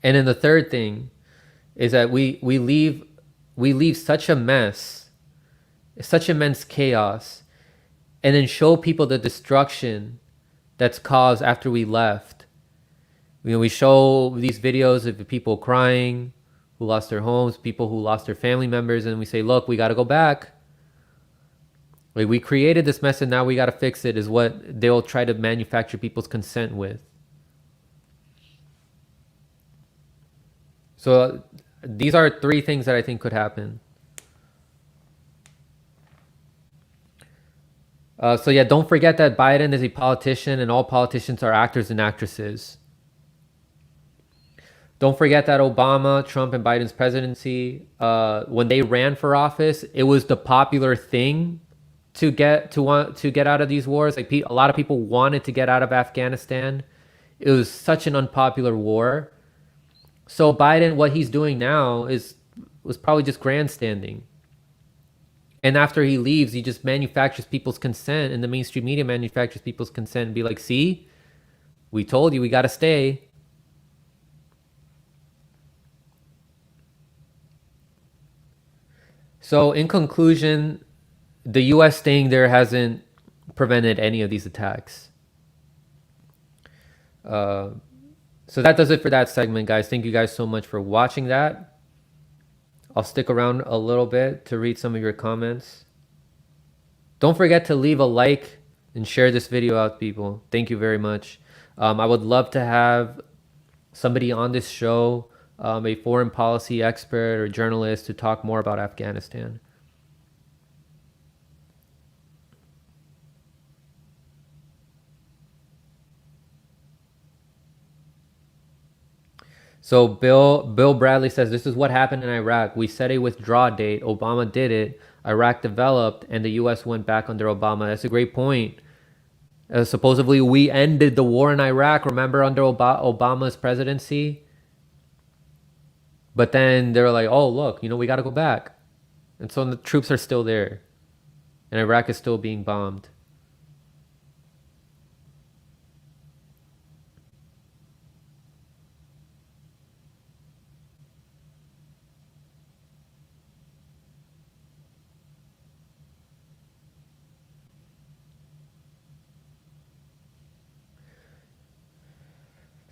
And then the third thing is that we leave such a mess, such immense chaos, and then show people the destruction that's caused after we left. we show these videos of people crying, who lost their homes, people who lost their family members, and we say, look, we got to go back. Like, we created this mess and now we got to fix it, is what they'll try to manufacture people's consent with. So these are 3 things that I think could happen. So yeah, don't forget that Biden is a politician and all politicians are actors and actresses. Don't forget that Obama, Trump, and Biden's presidency, when they ran for office, it was the popular thing to want to get out of these wars. Like, a lot of people wanted to get out of Afghanistan. It was such an unpopular war. So Biden, what he's doing now was probably just grandstanding. And after he leaves, he just manufactures people's consent, and the mainstream media manufactures people's consent and be like, see, we told you we got to stay. So in conclusion, the US staying there hasn't prevented any of these attacks. So that does it for that segment, guys. Thank you guys so much for watching that. I'll stick around a little bit to read some of your comments. Don't forget to leave a like and share this video out, people. Thank you very much. I would love to have somebody on this show, a foreign policy expert or journalist, to talk more about Afghanistan. So Bill Bradley says, this is what happened in Iraq. We set a withdraw date. Obama did it. Iraq developed and the US went back under Obama. That's a great point. Supposedly we ended the war in Iraq, remember, under Obama's presidency? But then they were like, oh, look, we got to go back. And so the troops are still there. And Iraq is still being bombed.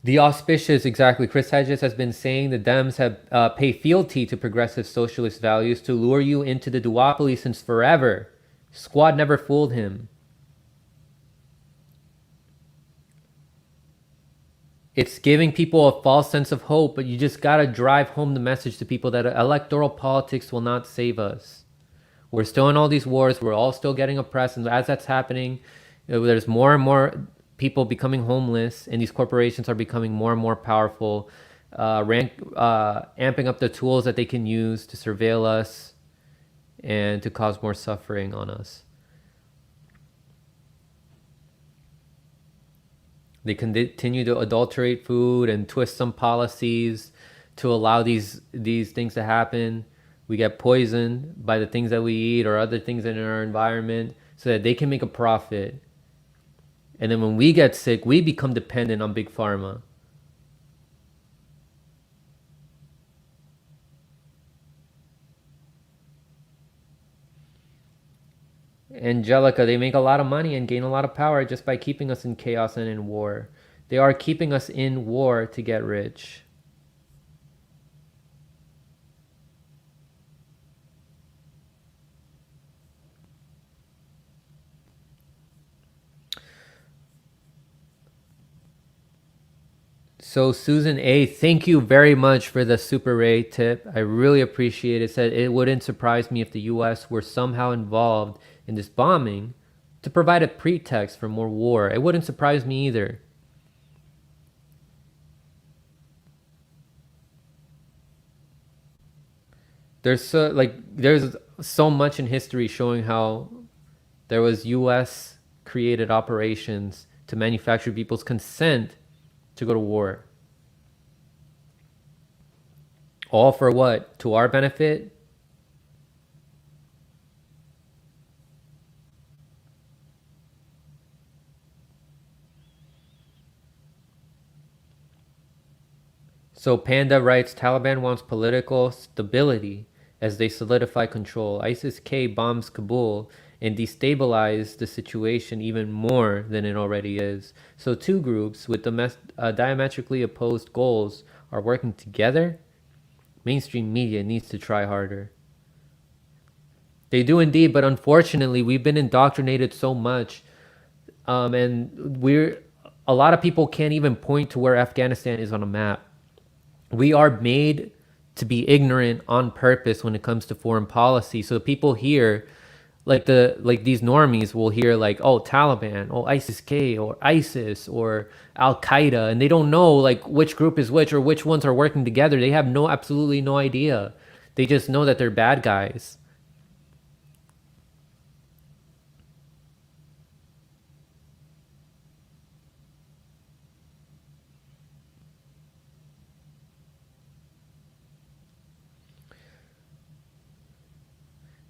The auspicious, exactly. Chris Hedges has been saying the Dems have paid fealty to progressive socialist values to lure you into the duopoly since forever. Squad never fooled him. It's giving people a false sense of hope, but you just got to drive home the message to people that electoral politics will not save us. We're still in all these wars. We're all still getting oppressed. And as that's happening, there's more and more people becoming homeless, and these corporations are becoming more and more powerful, amping up the tools that they can use to surveil us and to cause more suffering on us. They continue to adulterate food and twist some policies to allow these things to happen. We get poisoned by the things that we eat or other things in our environment so that they can make a profit. And then when we get sick, we become dependent on Big Pharma. Angelica, they make a lot of money and gain a lot of power just by keeping us in chaos and in war. They are keeping us in war to get rich. So Susan A, thank you very much for the Super Ray tip. I really appreciate it. Said it wouldn't surprise me if the US were somehow involved in this bombing to provide a pretext for more war. It wouldn't surprise me either. There's so much in history showing how there was US created operations to manufacture people's consent to go to war. All for what? To our benefit? So Panda writes, Taliban wants political stability as they solidify control. ISIS-K bombs Kabul and destabilize the situation even more than it already is. So two groups with diametrically opposed goals are working together. Mainstream media needs to try harder. They do indeed, but unfortunately, we've been indoctrinated so much, and a lot of people can't even point to where Afghanistan is on a map. We are made to be ignorant on purpose when it comes to foreign policy. So people hear, like these normies will hear like, oh, Taliban, oh, ISIS-K, or ISIS, or Al Qaeda, and they don't know like which group is which or which ones are working together. They have absolutely no idea. They just know that they're bad guys.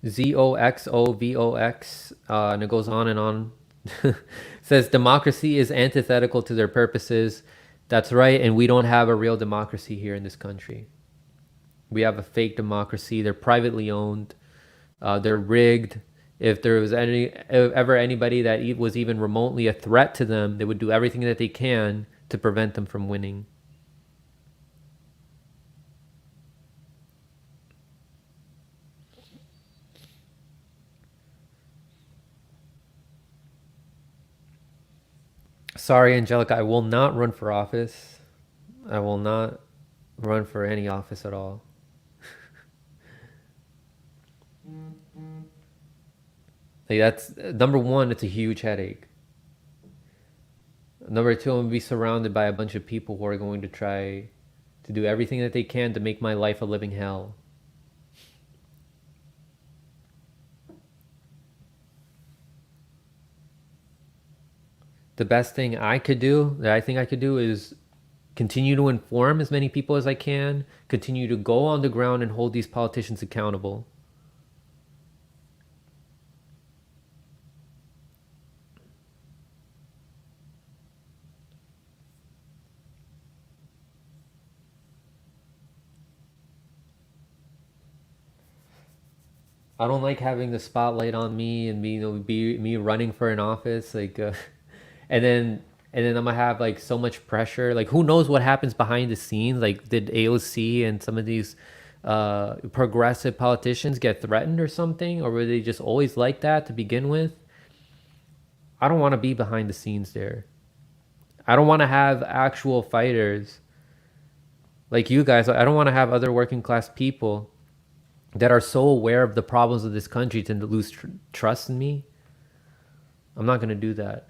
ZOXOVOX, and it goes on and on. Says democracy is antithetical to their purposes. That's right, and we don't have a real democracy here in this country. We have a fake democracy. They're privately owned. They're rigged. If there was ever anybody that was even remotely a threat to them, they would do everything that they can to prevent them from winning. Sorry, Angelica, I will not run for office. I will not run for any office at all. Like, that's number one, it's a huge headache. Number two, I'm going to be surrounded by a bunch of people who are going to try to do everything that they can to make my life a living hell. The best thing I think I could do is continue to inform as many people as I can, continue to go on the ground and hold these politicians accountable. I don't like having the spotlight on me and be me running for an office, like and then I'm gonna have like so much pressure. Like, who knows what happens behind the scenes? Like, did AOC and some of these progressive politicians get threatened or something, or were they just always like that to begin with? I don't want to be behind the scenes there. I don't want to have actual fighters like you guys. I don't want to have other working class people that are so aware of the problems of this country to lose trust in me. I'm not going to do that.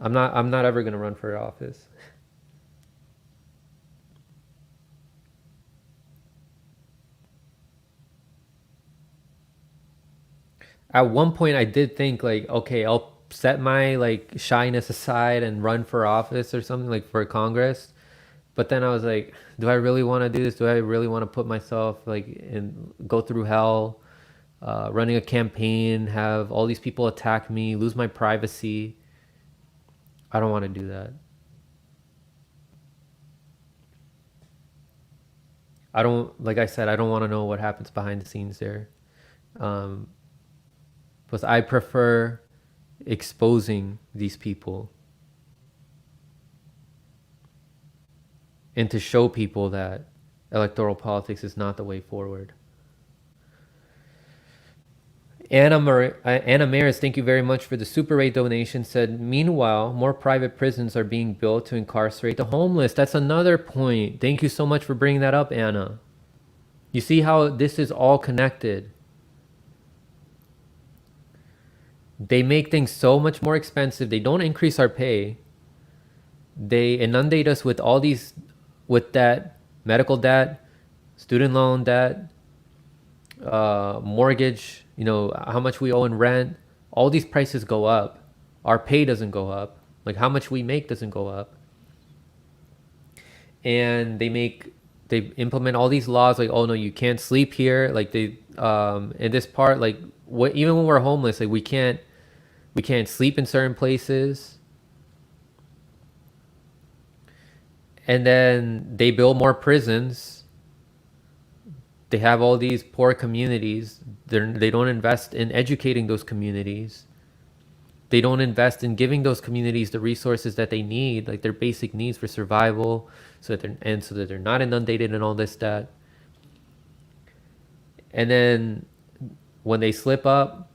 I'm not ever going to run for office. At one point I did think like, okay, I'll set my like shyness aside and run for office or something, like for Congress. But then I was like, do I really want to do this? Do I really want to put myself like and go through hell, running a campaign, have all these people attack me, lose my privacy? I don't want to do that. Like I said, I don't want to know what happens behind the scenes there. But I prefer exposing these people and to show people that electoral politics is not the way forward. Anna Maris, thank you very much for the Super Rate donation, said, meanwhile, more private prisons are being built to incarcerate the homeless. That's another point. Thank you so much for bringing that up, Anna. You see how this is all connected. They make things so much more expensive. They don't increase our pay. They inundate us with all these, with debt, medical debt, student loan debt, mortgage, how much we owe in rent. All these prices go up. Our pay doesn't go up. Like, how much we make doesn't go up. And they implement all these laws like, oh no, you can't sleep here. Like, they in this part, like, even when we're homeless, like we can't sleep in certain places. And then they build more prisons They have all these poor communities. They don't invest in educating those communities. They don't invest in giving those communities the resources that they need, like their basic needs for survival, so that they're not inundated and all this, that. And then when they slip up,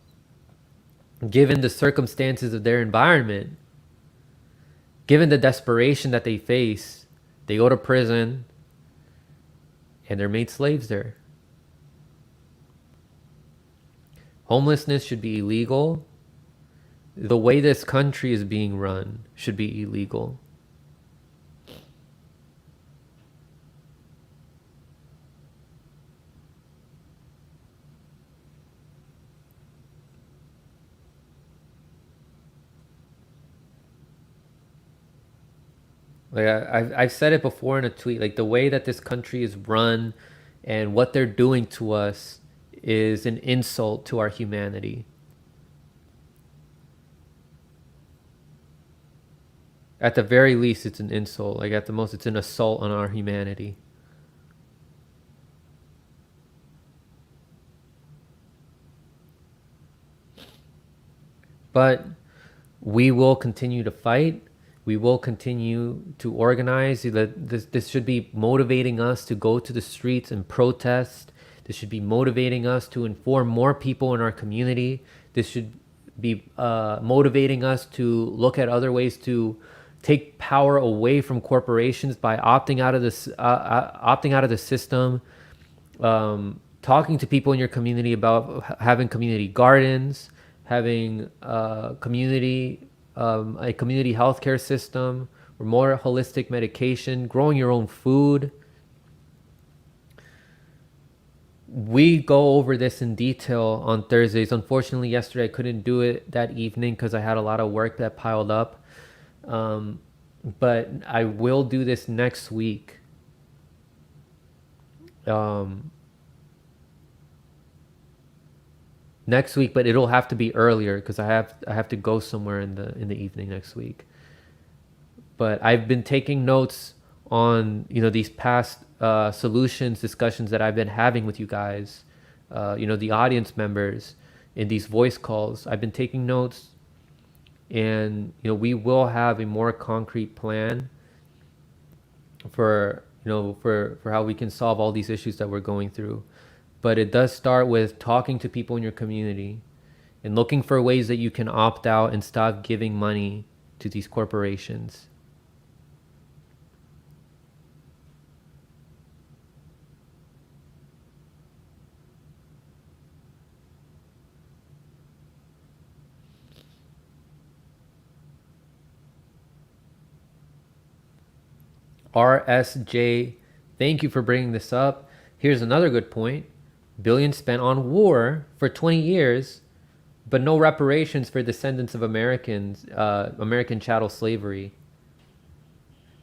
given the circumstances of their environment, given the desperation that they face, they go to prison and they're made slaves there. Homelessness should be illegal. The way this country is being run should be illegal. Like I've said it before in a tweet, like the way that this country is run and what they're doing to us is an insult to our humanity. At the very least, it's an insult. Like at the most, it's an assault on our humanity. But we will continue to fight. We will continue to organize. This should be motivating us to go to the streets and protest. This should be motivating us to inform more people in our community. This should be motivating us to look at other ways to take power away from corporations by opting out of the system. Talking to people in your community about having community gardens, having a community healthcare system, or more holistic medication, growing your own food. We go over this in detail on Thursdays. Unfortunately, yesterday I couldn't do it that evening because I had a lot of work that piled up. But I will do this next week. Next week, but it'll have to be earlier because I have to go somewhere in the evening next week. But I've been taking notes on these past solutions discussions that I've been having with you guys, the audience members in these voice calls. I've been taking notes, and we will have a more concrete plan for how we can solve all these issues that we're going through. But it does start with talking to people in your community and looking for ways that you can opt out and stop giving money to these corporations. RSJ, thank you for bringing this up. Here's another good point. Billions spent on war for 20 years, but no reparations for descendants of Americans, American chattel slavery.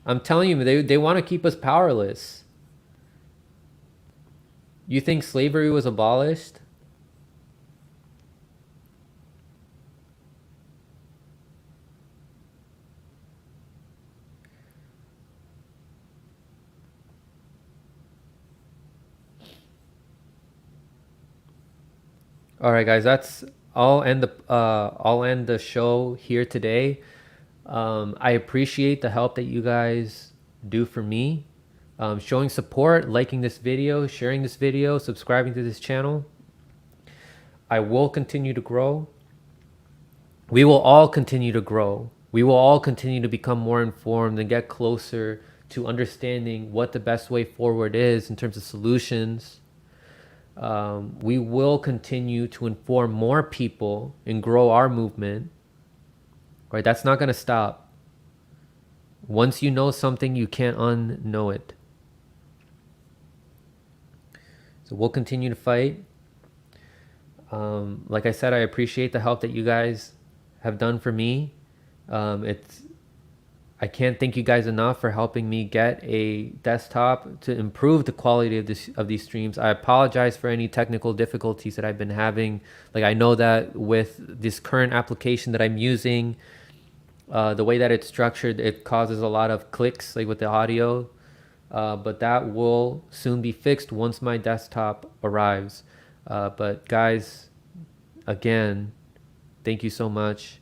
I'm telling you, they want to keep us powerless. You think slavery was abolished? All right, guys, I'll end the show here today. I appreciate the help that you guys do for me, showing support, liking this video, sharing this video, subscribing to this channel. I will continue to grow. We will all continue to grow. We will all continue to become more informed and get closer to understanding what the best way forward is in terms of solutions. We will continue to inform more people and grow our movement. Right? That's not going to stop. Once you know something, you can't unknow it. So we'll continue to fight. Like I said, I appreciate the help that you guys have done for me. I can't thank you guys enough for helping me get a desktop to improve the quality of these streams. I apologize for any technical difficulties that I've been having. Like, I know that with this current application that I'm using, the way that it's structured, it causes a lot of clicks, like with the audio. but that will soon be fixed once my desktop arrives. But guys, again, thank you so much.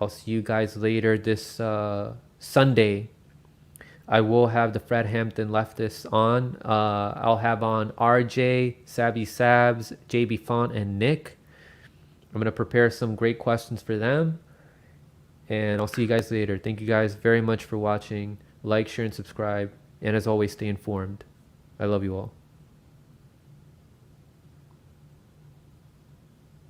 I'll see you guys later this Sunday. I will have the Fred Hampton leftists on. I'll have on RJ, Savvy Sabs, JB Font, and Nick. I'm going to prepare some great questions for them. And I'll see you guys later. Thank you guys very much for watching. Like, share, and subscribe. And as always, stay informed. I love you all.